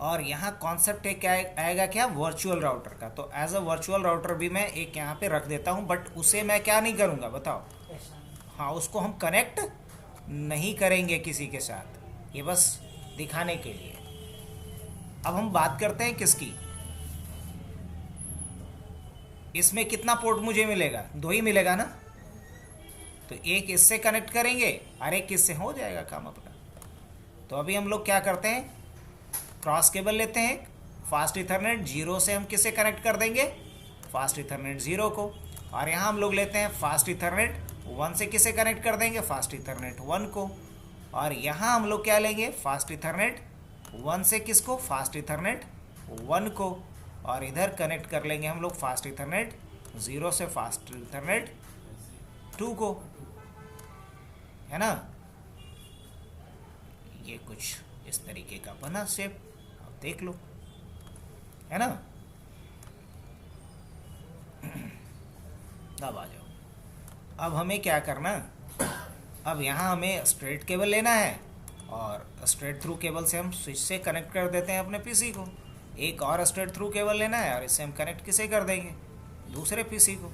और यहाँ कॉन्सेप्ट एक आएगा क्या, वर्चुअल राउटर का। तो एज अ वर्चुअल राउटर भी मैं एक यहाँ पे रख देता हूँ, बट उसे मैं क्या नहीं करूँगा बताओ, हाँ उसको हम कनेक्ट नहीं करेंगे किसी के साथ, ये बस दिखाने के लिए। अब हम बात करते हैं किसकी, इसमें कितना पोर्ट मुझे मिलेगा, 2 ही मिलेगा ना। तो एक इससे कनेक्ट करेंगे और एक इससे, हो जाएगा काम अपना। तो अभी हम लोग क्या करते हैं, क्रॉस केबल लेते हैं, फास्ट इथरनेट 0 से हम किसे कनेक्ट कर देंगे, फास्ट इथरनेट 0 को। और यहाँ हम लोग लेते हैं फास्ट इथरनेट 1 से किसे कनेक्ट कर देंगे, फास्ट इथरनेट 1 को। और यहाँ हम लोग क्या लेंगे, फास्ट इथरनेट 1 से किसको, फास्ट इथरनेट 1 को। और इधर कनेक्ट कर लेंगे हम लोग फास्ट इथरनेट 0 से फास्ट इथरनेट 2 को, है ना। ये कुछ इस तरीके का बना शेप, आप देख लो, है ना। अब आ जाओ, अब हमें क्या करना, अब यहाँ हमें स्ट्रेट केबल लेना है और स्ट्रेट थ्रू केबल से हम स्विच से कनेक्ट कर देते हैं अपने पीसी को। एक और स्ट्रेट थ्रू केबल लेना है और इससे हम कनेक्ट किसे कर देंगे, दूसरे पीसी को,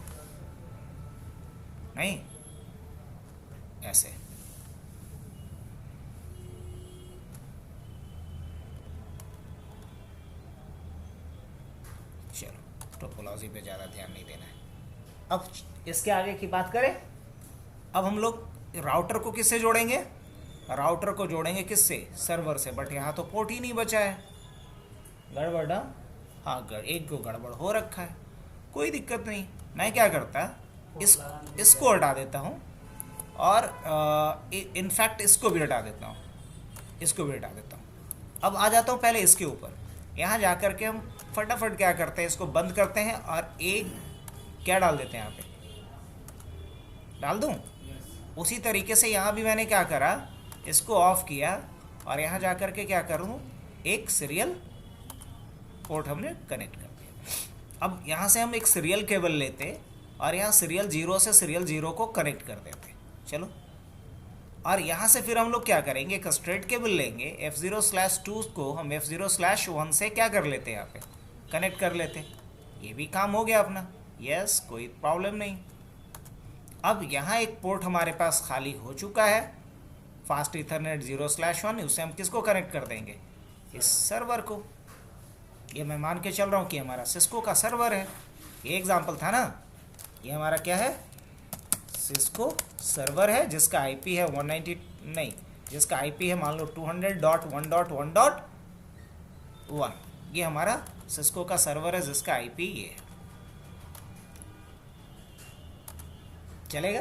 नहीं ऐसे। चलो टोपोलॉजी पे ज़्यादा ध्यान नहीं देना है। अब इसके आगे की बात करें, अब हम लोग राउटर को किससे जोड़ेंगे, राउटर को जोड़ेंगे किससे, सर्वर से। बट यहाँ तो पोर्ट ही नहीं बचा है, गड़बड़ ना, हाँ एक को गड़बड़ हो रखा है, कोई दिक्कत नहीं। मैं क्या करता, इसको हटा देता हूँ और इनफैक्ट इसको भी हटा देता हूँ, इसको भी हटा देता हूँ। अब आ जाता हूँ पहले इसके ऊपर, यहाँ जा कर के हम फटाफट क्या करते हैं, इसको बंद करते हैं और एक क्या डाल देते हैं, यहाँ पे डाल दूँ। उसी तरीके से यहाँ भी मैंने क्या करा, इसको ऑफ किया और यहाँ जा कर के क्या करूँ, एक सीरियल पोर्ट हमने कनेक्ट कर दिया। अब यहाँ से हम एक सीरियल केबल लेते और यहाँ सीरियल 0 से सीरियल 0 को कनेक्ट कर देते, चलो। और यहाँ से फिर हम लोग क्या करेंगे, एक स्ट्रेट केबल लेंगे, F0/2 को हम F0/1 से क्या कर लेते हैं, यहाँ पे कनेक्ट कर लेते। ये भी काम हो गया अपना, यस, कोई प्रॉब्लम नहीं। अब यहाँ एक पोर्ट हमारे पास खाली हो चुका है फास्ट इथरनेट 0/1, उससे हम किसको कनेक्ट कर देंगे, इस सर्वर को। ये मैं मान के चल रहा हूँ कि हमारा सिस्को का सर्वर है, ये एग्जांपल था ना। ये हमारा क्या है, सिस्को सर्वर है जिसका आईपी है 190 नहीं, जिसका आईपी है मान लो 200.1.1.1। ये हमारा सिस्को का सर्वर है जिसका आईपी ये है। चलेगा।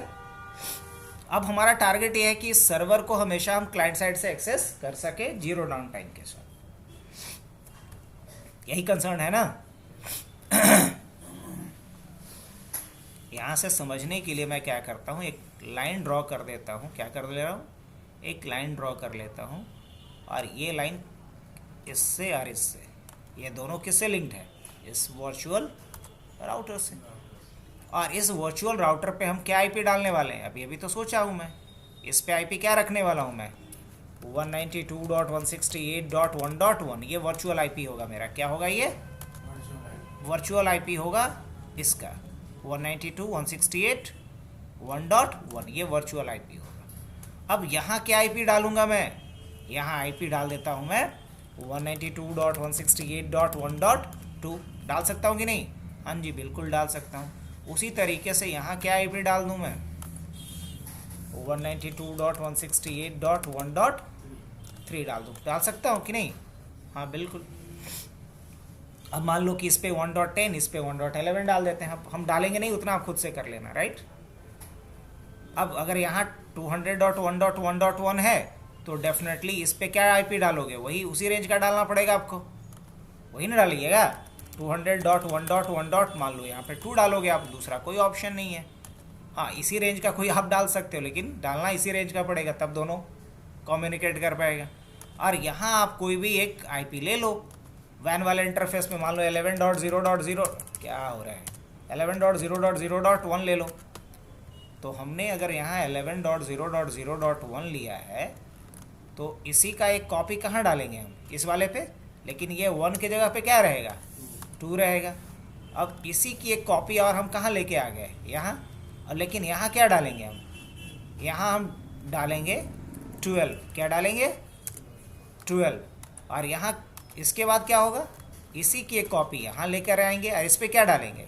अब हमारा टारगेट ये है कि इस सर्वर को हमेशा हम क्लाइंट साइड से एक्सेस कर सके जीरो डाउन टाइम के साथ। यही कंसर्न है ना। यहां से समझने के लिए मैं क्या करता हूं, एक लाइन ड्रॉ कर देता हूं। क्या कर ले रहा हूं, एक लाइन ड्रॉ कर लेता हूं, और ये लाइन इससे और इससे, ये दोनों किससे लिंक्ड है, इस वर्चुअल राउटर से। और इस वर्चुअल राउटर पे हम क्या आईपी डालने वाले हैं, अभी तो सोचा हूँ मैं। इस पे आईपी क्या रखने वाला हूँ मैं, 192.168.1.1। ये वर्चुअल आईपी होगा मेरा। क्या होगा ये, वर्चुअल आईपी होगा इसका 192.168.1.1। ये वर्चुअल आईपी होगा। अब यहाँ क्या आईपी डालूंगा मैं, यहाँ आईपी डाल देता हूँ मैं 192.168.1.2। डाल सकता हूँ कि नहीं, हाँ जी बिल्कुल डाल सकता हूँ। उसी तरीके से यहाँ क्या आईपी डाल दूँ मैं, 192.168.1.3 डाल दूँ। डाल सकता हूँ कि नहीं, हाँ बिल्कुल। अब मान लो कि इस पे 1.10, इस पे 1.11 डाल देते हैं। हम डालेंगे नहीं उतना, आप खुद से कर लेना, राइट। अब अगर यहाँ 200.1.1.1 है तो डेफिनेटली इस पे क्या आईपी डालोगे, वही उसी रेंज का डालना पड़ेगा आपको, वही ना डालिएगा। 200.1.1. मान लो यहाँ पे 2 डालोगे आप, दूसरा कोई ऑप्शन नहीं है। हाँ इसी रेंज का कोई आप डाल सकते हो, लेकिन डालना इसी रेंज का पड़ेगा, तब दोनों कम्युनिकेट कर पाएगा। और यहाँ आप कोई भी एक आईपी ले लो वैन वाले इंटरफेस में, मान लो 11.0.0 क्या हो रहा है 11.0.0.1 ले लो। तो हमने अगर यहाँ 11.0.0.1 लिया है तो इसी का एक कॉपी कहाँ डालेंगे हम, इस वाले पे। लेकिन ये 1 की जगह पे क्या रहेगा, 2 रहेगा। अब इसी की एक कॉपी और हम कहाँ लेके आ गए, यहाँ। और लेकिन यहाँ क्या डालेंगे हम, यहाँ हम डालेंगे 12। क्या डालेंगे, 12। और यहाँ इसके बाद क्या होगा, इसी की एक कॉपी यहाँ लेकर आएंगे और इस पर क्या डालेंगे,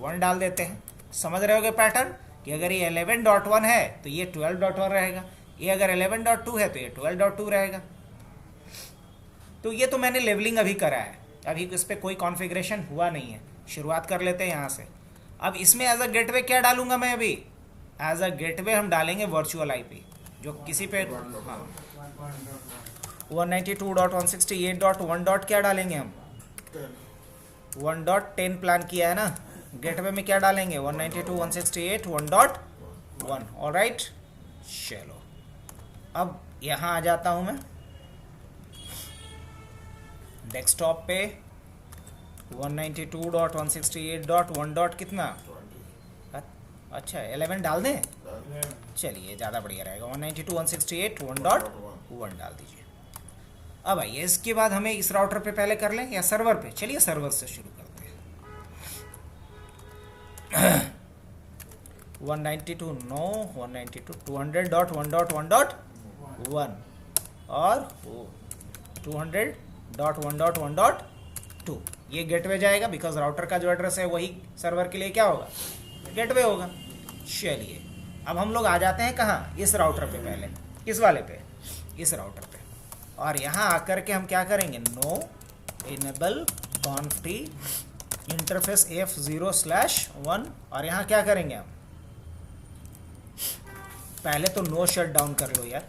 1 डाल देते हैं। समझ रहे होगे पैटर्न, कि अगर ये 11.1 है तो ये 12.1 रहेगा, ये अगर 11.2 है तो ये 12.2 रहेगा। तो ये तो मैंने लेवलिंग अभी करा है, अभी इस पर कोई कॉन्फ़िगरेशन हुआ नहीं है। शुरुआत कर लेते हैं यहाँ से। अब इसमें एज अ गेटवे क्या डालूंगा मैं, अभी एज अ गेटवे हम डालेंगे वर्चुअल आईपी, जो किसी पे 192.168.1. क्या डालेंगे हम, 1.10 प्लान किया है ना। गेटवे में क्या डालेंगे, 192.168.1.1। ऑलराइट, चलो अब यहाँ आ जाता हूँ मैं डेस्कटॉप पे। 192.168.1. कितना, अच्छा 11 डाल दें, चलिए ज़्यादा बढ़िया रहेगा। 192.168.1.1 डाल दीजिए। अब आइए इसके बाद हमें इस राउटर पे पहले कर लें या सर्वर पे, चलिए सर्वर से शुरू करते हैं। 192 नो 192 200.1.1.1 और 200.1.1.2। ये गेटवे जाएगा, बिकॉज राउटर का जो एड्रेस है वही सर्वर के लिए क्या होगा, गेटवे होगा। चलिए अब हम लोग आ जाते हैं कहाँ, इस राउटर पे पहले, किस वाले पे, इस राउटर पे। और यहाँ आकर के हम क्या करेंगे, नो इनेबल कॉन्फी इंटरफेस F0/1। और यहाँ क्या करेंगे हम, पहले तो नो शट डाउन कर लो यार,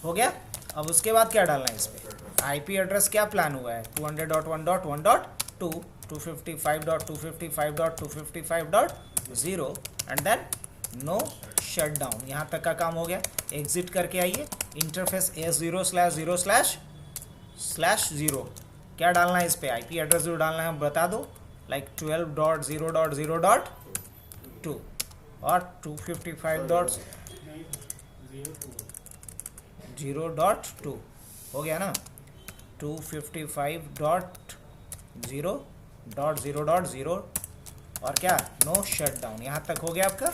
हो गया। अब उसके बाद क्या डालना है इस पर, आईपी एड्रेस क्या प्लान हुआ है, 200.1.1.2 255.255.255.0 and then no shutdown. यहाँ तक का काम हो गया। एग्जिट करके आइए, इंटरफेस S0/0/0। क्या डालना है इस पे, आईपी एड्रेस जो डालना है बता दो, लाइक 12.0.0.2 और 255.0.2 हो गया ना, 255.0.0.0 और क्या, नो शट डाउन। यहाँ तक हो गया आपका।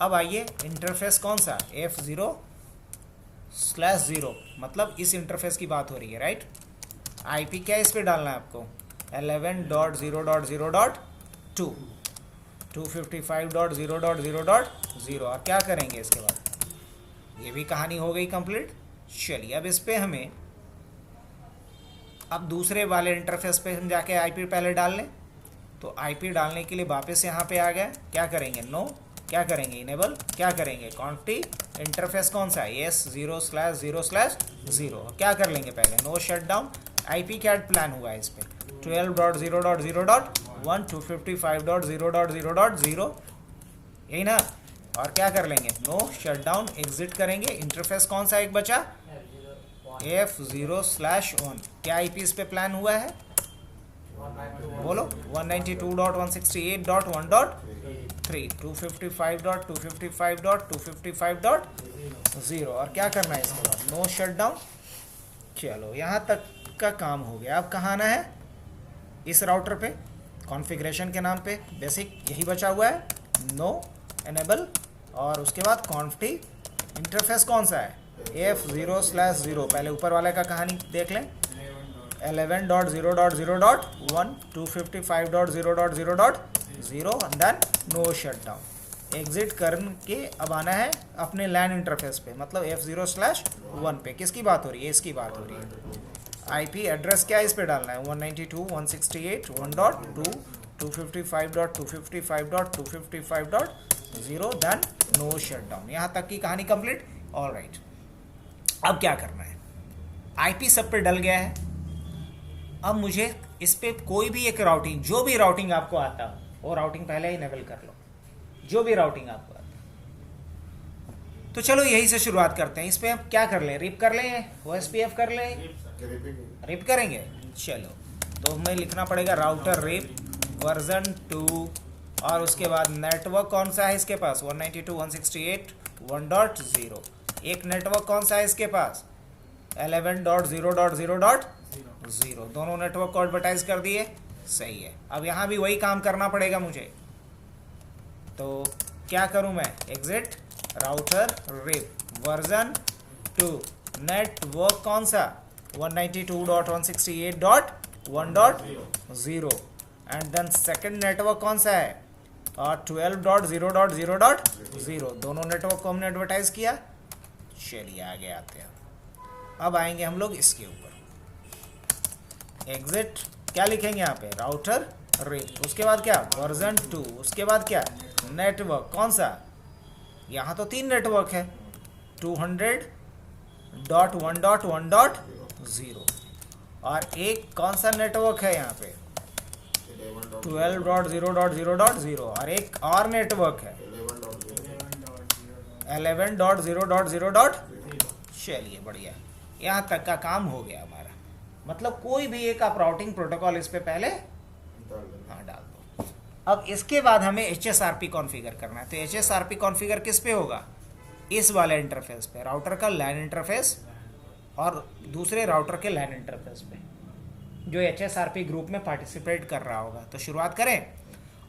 अब आइए इंटरफेस कौन सा, F0/1 /0, मतलब इस इंटरफेस की बात हो रही है, राइट। आईपी क्या इस पे डालना है आपको, 11.0.0.2, 255.0.0.0, और क्या करेंगे इसके बाद, ये भी कहानी हो गई कंप्लीट। चलिए अब इस पे हमें, अब दूसरे वाले इंटरफेस पे हम जाके आईपी पहले डाल लें। तो आईपी डालने के लिए वापस यहाँ पे आ गया, क्या करेंगे, नो, क्या करेंगे, इनेबल, क्या करेंगे, कॉन्फी इंटरफेस कौन सा है, yes0/0/0, क्या कर लेंगे पहले, नो शटडाउन। आईपी क्या प्लान हुआ है इस पे, 12.0.0.1, 255.0.0.0, यही ना, और क्या कर लेंगे, नो शटडाउन, एग्जिट करेंगे। इंटरफेस कौन सा एक बचा, F0/1, क्या आईपी इस पे प्लान हुआ है, बोलो, 192.168.1.3, 255.255.255.0, और क्या करना है इसके बाद, नो शटडाउन। चलो यहाँ तक का काम हो गया। अब कहाँ आना है, इस राउटर पे, कॉन्फ़िगरेशन के नाम पे, बेसिक यही बचा हुआ है, नो, एनेबल, और उसके बाद कॉन्फी इंटरफेस कौन सा है, F0/0, पहले ऊपर वाले का कहानी देख लें, 11.0.0.1, 255.0.0.0, देन नो शटडाउन, एग्जिट करके अब आना है अपने लैन इंटरफेस पे, मतलब F0/1 पे। किसकी बात हो रही है, इसकी बात हो रही है। आईपी एड्रेस क्या इस पे डालना है, 192.168.1.2, 255.255.255.0, देन नो शटडाउन। यहाँ तक की कहानी कंप्लीट। ऑलराइट, अब क्या करना है, आईपी सब पे डल गया है। अब मुझे इस पे कोई भी एक राउटिंग, जो भी राउटिंग आपको आता हो वो राउटिंग पहले ही इनेबल कर लो, जो भी राउटिंग आपको आता है। तो चलो यही से शुरुआत करते हैं। इस पे हम क्या कर लें, रिप कर लें, OSPF कर लें, रिप करेंगे। चलो तो हमें लिखना पड़ेगा राउटर रिप वर्जन 2, और उसके बाद नेटवर्क कौन सा है इसके पास, 192.168.1.0। एक नेटवर्क कौन सा है इसके पास, 11.0.0.0, दोनों नेटवर्क को एडवर्टाइज कर दिए, सही है। अब यहाँ भी वही काम करना पड़ेगा मुझे, तो क्या करूँ मैं, exit router RIP version 2, network कौन सा, 192.168.1.0, एंड देन सेकंड नेटवर्क कौन सा है, 12.0.0.0, दोनों नेटवर्क को हमने एडवर्टाइज किया। चलिए आगे आते हैं। अब आएंगे हम लोग इसके ऊपर, एग्जिट, क्या लिखेंगे यहाँ पे, राउटर रिप, उसके बाद क्या, वर्जन 2, उसके बाद क्या, नेटवर्क कौन सा, यहाँ तो 3 नेटवर्क है, 200.1.1.0, और एक कौन सा नेटवर्क है यहाँ पे, 12.0.0.0, और एक और नेटवर्क है 11.0.0.0। चलिए बढ़िया, यहाँ तक का काम हो गया हमारा। मतलब कोई भी एक आप राउटिंग प्रोटोकॉल इस पे पहले हाँ डाल दो। अब इसके बाद हमें HSRP कॉन्फ़िगर करना है। तो HSRP कॉन्फ़िगर किस पे होगा, इस वाले इंटरफेस पे, राउटर का लैन इंटरफेस और दूसरे राउटर के लैन इंटरफेस पे, जो HSRP ग्रुप में पार्टिसिपेट कर रहा होगा। तो शुरुआत करें।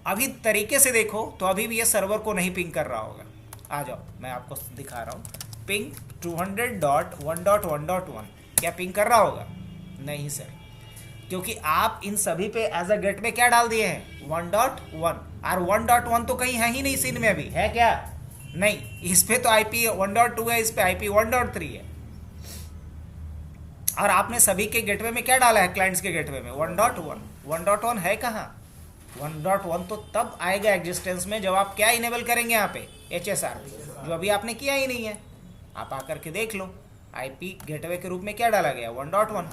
अभी तरीके से देखो तो अभी भी ये सर्वर को नहीं पिंग कर रहा होगा। आ जाओ मैं आपको दिखा रहा हूँ। पिंग 200.1.1.1 क्या पिंग कर रहा होगा, नहीं सर, क्योंकि आप इन सभी पे एज अ गेट में क्या डाल दिए हैं, 1.1, और 1.1 तो कहीं है ही नहीं सीन में, अभी है क्या, नहीं, इस पे तो IP 1.2 है, इस पे IP 1.3 है, और आपने सभी के गेटवे में क्या डाला है, क्लाइंट्स के गेटवे में 1.1। 1.1 है कहाँ, 1.1 तो तब आएगा एग्जिस्टेंस में जब आप क्या इनेबल करेंगे यहाँ पे, HSRP, जो अभी आपने किया ही नहीं है। आप आकर के देख लो, IP गेटवे के रूप में क्या डाला गया, 1.1।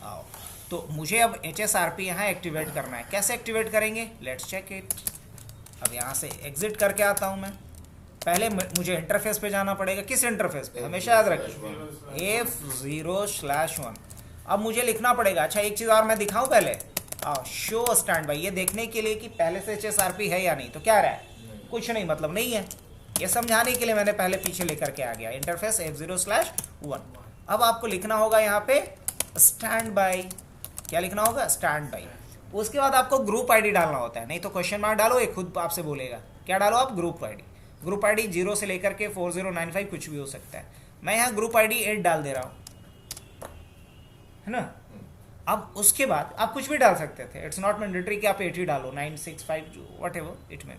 आओ, तो मुझे अब HSRP यहाँ एक्टिवेट करना है। कैसे एक्टिवेट करेंगे, लेट्स चेक इट। अब यहाँ से एग्जिट करके आता हूँ मैं। पहले मुझे इंटरफेस पे जाना पड़ेगा। किस इंटरफेस पे, हमेशा याद रखिए, F0/1। अब मुझे लिखना पड़ेगा, अच्छा एक चीज़ और मैं दिखाऊँ पहले, आओ शो स्टैंड बाई, ये देखने के लिए कि पहले से HSRP है या नहीं। तो क्या रहा है, कुछ नहीं, मतलब नहीं है। ये समझाने के लिए मैंने पहले पीछे लेकर के आ गया, इंटरफेस F0/1। अब आपको लिखना होगा यहाँ पे स्टैंड बाई, क्या लिखना होगा, स्टैंड बाई। उसके बाद आपको ग्रुप ID डालना होता है, नहीं तो क्वेश्चन मार्क डालो, एक खुद आपसे बोलेगा। क्या डालो आप, ग्रुप ID। ग्रुप ID 0 से लेकर के 4095 कुछ भी हो सकता है। मैं यहाँ ग्रुप आईडी 8 डाल दे रहा हूँ, है ना। अब उसके बाद आप कुछ भी डाल सकते थे, इट्स नॉट मैंडेटरी कि आप 8 ही डालो, 965 वट एवर इट में।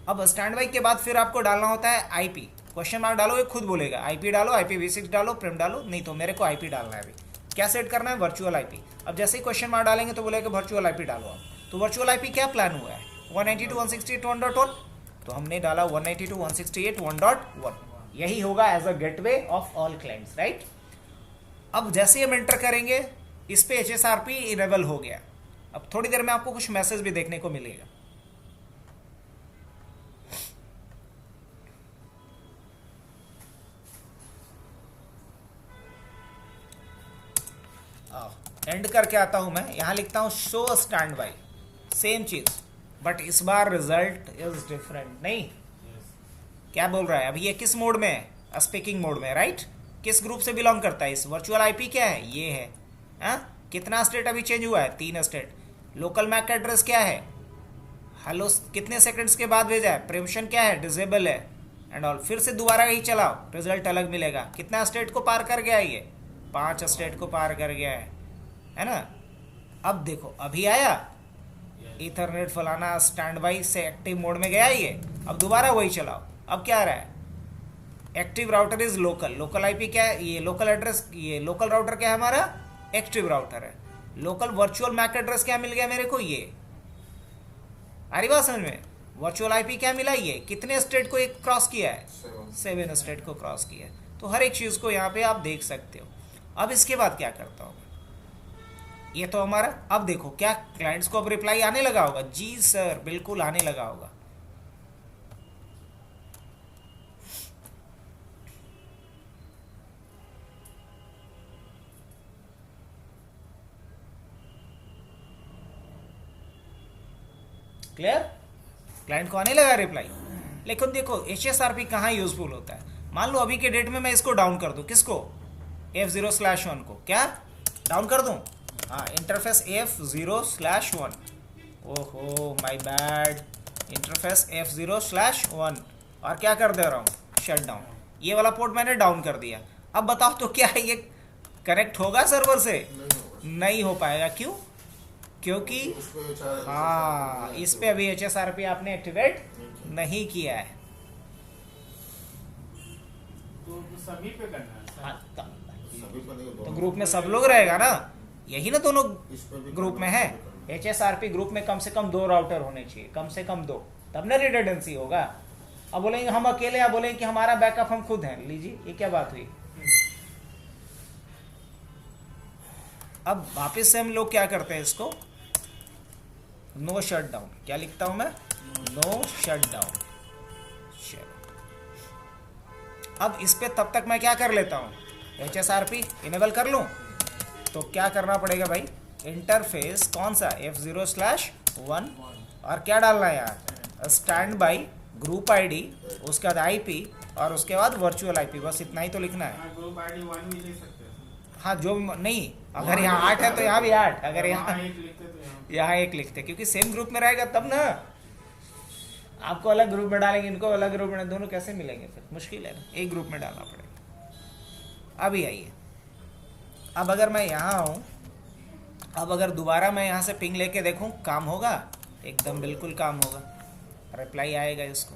अब स्टैंड बाई के बाद फिर आपको डालना होता है आईपी, क्वेश्चन मार्क डालो, ये खुद बोलेगा आईपी डालो, IPv6 डालो, प्रिम डालो, नहीं तो मेरे को आईपी डालना है अभी। क्या सेट करना है? Virtual IP. अब जैसे ही क्वेश्चन मार्क डालेंगे तो बोलेगा वर्चुअल आईपी डालो आप। तो वर्चुअल आईपी क्या प्लान हुआ है? 192.168.1.1, तो हमने डाला 192.168.1.1, यही होगा as a gateway of all clients, right. अब जैसे ही हम एंटर करेंगे इस पे HSRP इनेबल हो गया। अब थोड़ी देर में आपको कुछ मैसेज भी देखने को मिलेगा। एंड करके आता हूं मैं, यहां लिखता हूं शो स्टैंड बाई, सेम चीज, बट इस बार रिजल्ट इज डिफरेंट। नहीं, क्या बोल रहा है अभी? ये किस मोड में है? स्पीकिंग मोड में, राइट। किस ग्रुप से बिलोंग करता है? इस वर्चुअल आईपी क्या है? ये है। कितना स्टेट अभी चेंज हुआ है? 3 स्टेट। लोकल मैक एड्रेस क्या है? हेलो कितने सेकंड्स के बाद भेजा है? प्रिम्पशन क्या है? डिसेबल है एंड ऑल। फिर से दोबारा ही चलाओ, रिजल्ट अलग मिलेगा। कितना स्टेट को पार कर गया? ये 5 स्टेट को पार कर गया है ना। अब देखो अभी आया इथरनेट फलाना स्टैंड बाई से एक्टिव मोड में गया ये। अब दोबारा वही चलाओ, अब क्या आ रहा है? Active router is local. Local IP क्या है? ये लोकल एड्रेस, ये लोकल राउटर क्या है हमारा? एक्टिव राउटर है। लोकल वर्चुअल मैक एड्रेस क्या मिल गया मेरे को? ये आ रही बात समझ में? वर्चुअल आईपी क्या मिला? ये कितने स्टेट को एक क्रॉस किया है? 7 स्टेट को क्रॉस किया है। तो हर एक चीज को यहाँ पे आप देख सकते हो। अब इसके बाद क्या करता हूँ, ये तो हमारा। अब देखो क्या क्लाइंट्स को अब रिप्लाई आने लगा होगा? जी सर, बिल्कुल आने लगा होगा। क्लियर? क्लाइंट को आने लगा रिप्लाई। लेकिन देखो HSRP कहाँ यूजफुल होता है? मान लो अभी के डेट में मैं इसको डाउन कर दूं, किसको? F0/1 को। क्या डाउन कर दूं? हाँ, इंटरफेस F0/1। ओहो माय बैड, इंटरफेस F0/1। और क्या कर दे रहा हूँ? Shut down. ये वाला पोर्ट मैंने डाउन कर दिया। अब बताओ तो क्या ये कनेक्ट होगा सर्वर से? नहीं हो पाएगा। क्यों? क्योंकि हाँ, इस पे अभी HSRP आपने एक्टिवेट नहीं किया है। तो सभी पे करना है। हाँ, तो ग्रुप में सब लोग रहेगा ना, यही ना दोनों ग्रुप में है। HSRP ग्रुप में कम से कम 2 राउटर होने चाहिए, कम से कम 2, तब ना रिडंडेंसी होगा। अब बोलेंगे हम अकेले, या बोलेंगे कि हमारा बैकअप हम खुद हैं। लीजिए, ये क्या बात हुई? अब वापस से हम लोग क्या करते हैं इसको? No shutdown. क्या लिखता हूं मैं? No shutdown. चलो, अब इस पे तब तक मैं क्या कर लेता हूं? HSRP इनेबल कर लूं। तो क्या करना पड़ेगा भाई? इंटरफेस कौन सा? F0/1। और क्या डालना है यार? स्टैंड बाई, ग्रुप आईडी, उसके बाद आईपी, और उसके बाद वर्चुअल आईपी। बस इतना ही तो लिखना है। ग्रुप आईडी 1 भी लिख सकते हैं। हाँ, जो नहीं, अगर यहाँ 8 है तो यहाँ भी 8, अगर यहाँ एक लिखते तो यहाँ 1 लिखते, क्योंकि सेम ग्रुप में रहेगा तब ना। आपको अलग ग्रुप में डालेंगे, इनको अलग ग्रुप में, दोनों कैसे मिलेंगे? फिर मुश्किल है ना, एक ग्रुप में डालना पड़ेगा। अभी आइए, अब अगर मैं यहाँ हूँ, अब अगर दोबारा मैं यहाँ से पिंग लेके देखूँ, काम होगा? एकदम बिल्कुल काम होगा, रिप्लाई आएगा इसको।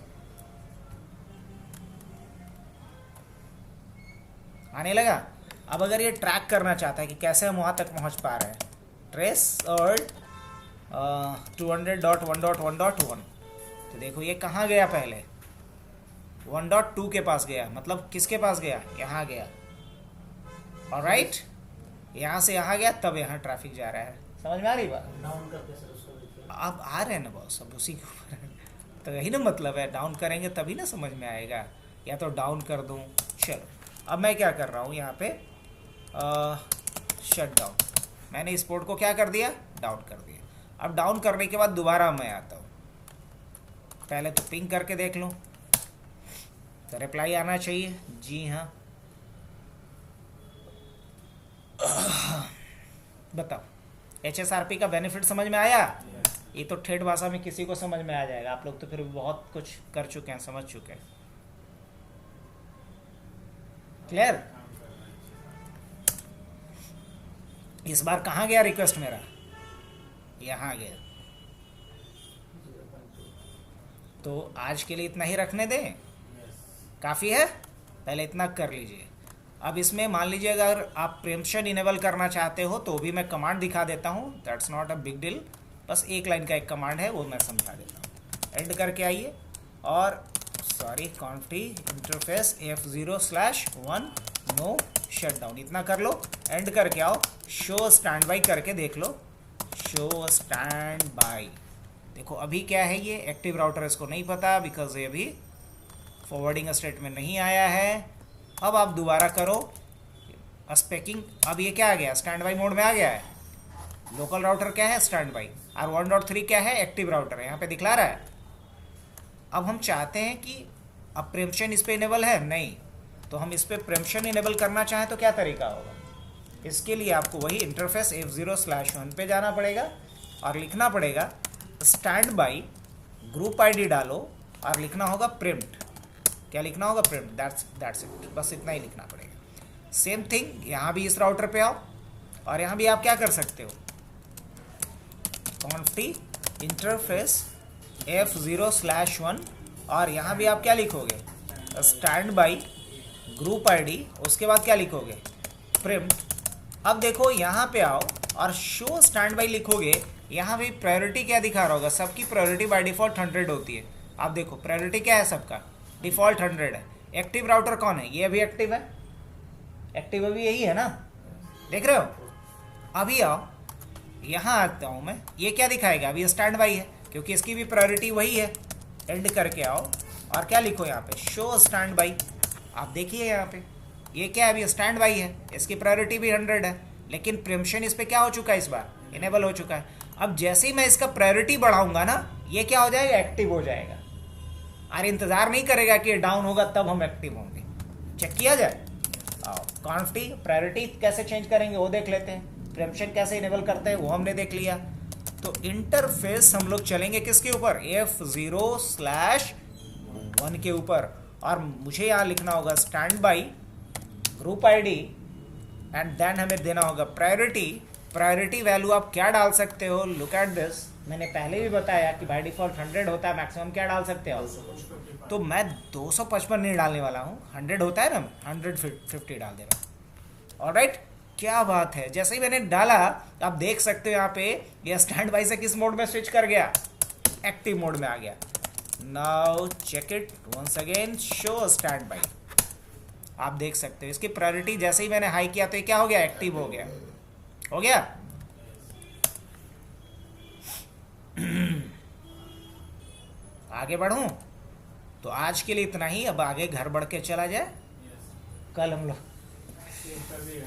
आने लगा। अब अगर ये ट्रैक करना चाहता है कि कैसे हम वहाँ तक पहुँच पा रहे हैं, ट्रेस और 200.1.1.1, तो देखो ये कहाँ गया? पहले 1.2 के पास गया, मतलब किसके पास गया? यहाँ गया। ऑलराइट, यहाँ से यहाँ गया, तब यहाँ ट्रैफिक जा रहा है। समझ में आ रही बात? डाउन करके सर उसको देखिए। अब आ रहे हैं ना बॉस, सब उसी के ऊपर है। तो यही ना मतलब है, डाउन करेंगे तभी ना समझ में आएगा। या तो डाउन कर दूँ। चलो, अब मैं क्या कर रहा हूँ यहाँ पे? Shut down. मैंने इस पोर्ट को क्या कर दिया? डाउन कर दिया। अब डाउन करने के बाद दोबारा मैं आता हूँ। पहले तो पिंग करके देख लूँ, तो रिप्लाई आना चाहिए। जी हाँ, बताओ HSRP का बेनिफिट समझ में आया? ये तो ठेठ भाषा में किसी को समझ में आ जाएगा। आप लोग तो फिर बहुत कुछ कर चुके हैं, समझ चुके हैं। क्लियर? काम करना है। इस बार कहाँ गया रिक्वेस्ट मेरा? यहाँ गया। 0.2 तो आज के लिए इतना ही रखने दें, Yes. काफ़ी है? पहले इतना कर लीजिए। अब इसमें मान लीजिए अगर आप प्रीएम्पशन इनेबल करना चाहते हो तो भी मैं कमांड दिखा देता हूँ, that's not a big deal. बस एक लाइन का एक कमांड है, वो मैं समझा देता हूँ। एंड करके आइए और sorry conf t interface F0/1 no shutdown, इतना कर लो। एंड करके आओ, शो स्टैंड बाई करके देख लो। शो स्टैंड बाई, देखो अभी क्या है, ये एक्टिव राउटर इसको नहीं पता बिकॉज ये अभी फॉरवर्डिंग स्टेट में नहीं आया है। अब आप दोबारा करो स्पेकिंग, अब ये क्या आ गया, स्टैंड बाई मोड में आ गया है। लोकल राउटर क्या है, स्टैंड बाई, और 1.3 क्या है, एक्टिव राउटर है, यहाँ पे दिखला रहा है। अब हम चाहते हैं कि अब प्रीएम्पशन इस पे इनेबल है नहीं, तो हम इस पे प्रीएम्पशन इनेबल करना चाहें तो क्या तरीका होगा? इसके लिए आपको वही इंटरफेस F0/1 पे जाना पड़ेगा और लिखना पड़ेगा स्टैंड बाई, ग्रुप आईडी डालो और लिखना होगा प्रिम्प्ट। क्या लिखना होगा? प्रिम्प्ट। दैट्स इट, बस इतना ही लिखना पड़ेगा। सेम थिंग यहाँ भी इस राउटर पे आओ और यहाँ भी आप क्या कर सकते हो, कॉन्फ्टी इंटरफेस F0/1 और यहाँ भी आप क्या लिखोगे, स्टैंड बाई, ग्रुप आईडी, उसके बाद क्या लिखोगे, प्रिम्प्ट। अब देखो यहाँ पे आओ और शो स्टैंड बाई लिखोगे, यहाँ भी प्रायोरिटी क्या दिखा रहा होगा, सबकी प्रायोरिटी बाय डिफ़ॉल्ट 100 होती है। आप देखो प्रायोरिटी क्या है, सबका डिफ़ॉल्ट 100 है। एक्टिव राउटर कौन है, ये अभी एक्टिव है, एक्टिव अभी यही है ना, देख रहे हो? अभी आओ यहाँ आता हूँ मैं, ये क्या दिखाएगा, अभी स्टैंड बाई है क्योंकि इसकी भी प्रायोरिटी वही है। एंड करके आओ और क्या लिखो यहाँ पे, शो स्टैंड बाई। आप देखिए यहाँ पे ये क्या है, अभी स्टैंड बाई है, इसकी प्रायोरिटी भी 100 है, लेकिन प्रीएम्पशन इस पे क्या हो चुका है, इस बार इनेबल हो चुका है। अब जैसे ही मैं इसका प्रायोरिटी बढ़ाऊंगा ना, ये क्या हो जाएगा, एक्टिव हो जाएगा। अरे इंतजार नहीं करेगा कि ये डाउन होगा तब हम एक्टिव होंगे। चेक किया जाए, आओ कॉन्फ्टी प्रायोरिटी कैसे चेंज करेंगे वो देख लेते हैं, प्रीएम्पशन कैसे इनेबल करते हैं वो हमने देख लिया। तो इंटरफेस हम लोग चलेंगे किसके ऊपर, F0/1 के ऊपर, और मुझे यहाँ लिखना होगा standby, group ID, and then हमें देना होगा प्रायोरिटी। प्रायोरिटी वैल्यू आप क्या डाल सकते हो, लुक एट दिस, मैंने पहले भी बताया कि बाय डिफॉल्ट 100 होता है, मैक्सिमम क्या डाल सकते हो, तो मैं 255 नहीं डालने वाला हूँ, 100 होता है ना, 150 डाल दे रहा हूँ। ऑलराइट, क्या बात है, जैसे ही मैंने डाला आप देख सकते हो यहाँ पे ये स्टैंड बाई से किस मोड में स्विच कर गया, एक्टिव मोड में आ गया। Now check it once again, show standby. आप देख सकते हो इसकी प्रायोरिटी जैसे ही मैंने हाई किया तो ये क्या हो गया, एक्टिव हो गया, हो गया। आगे बढ़ूं तो आज के लिए इतना ही, अब आगे घर बढ़ के चला जाए, Yes. कल हम लोग ये कर दिया।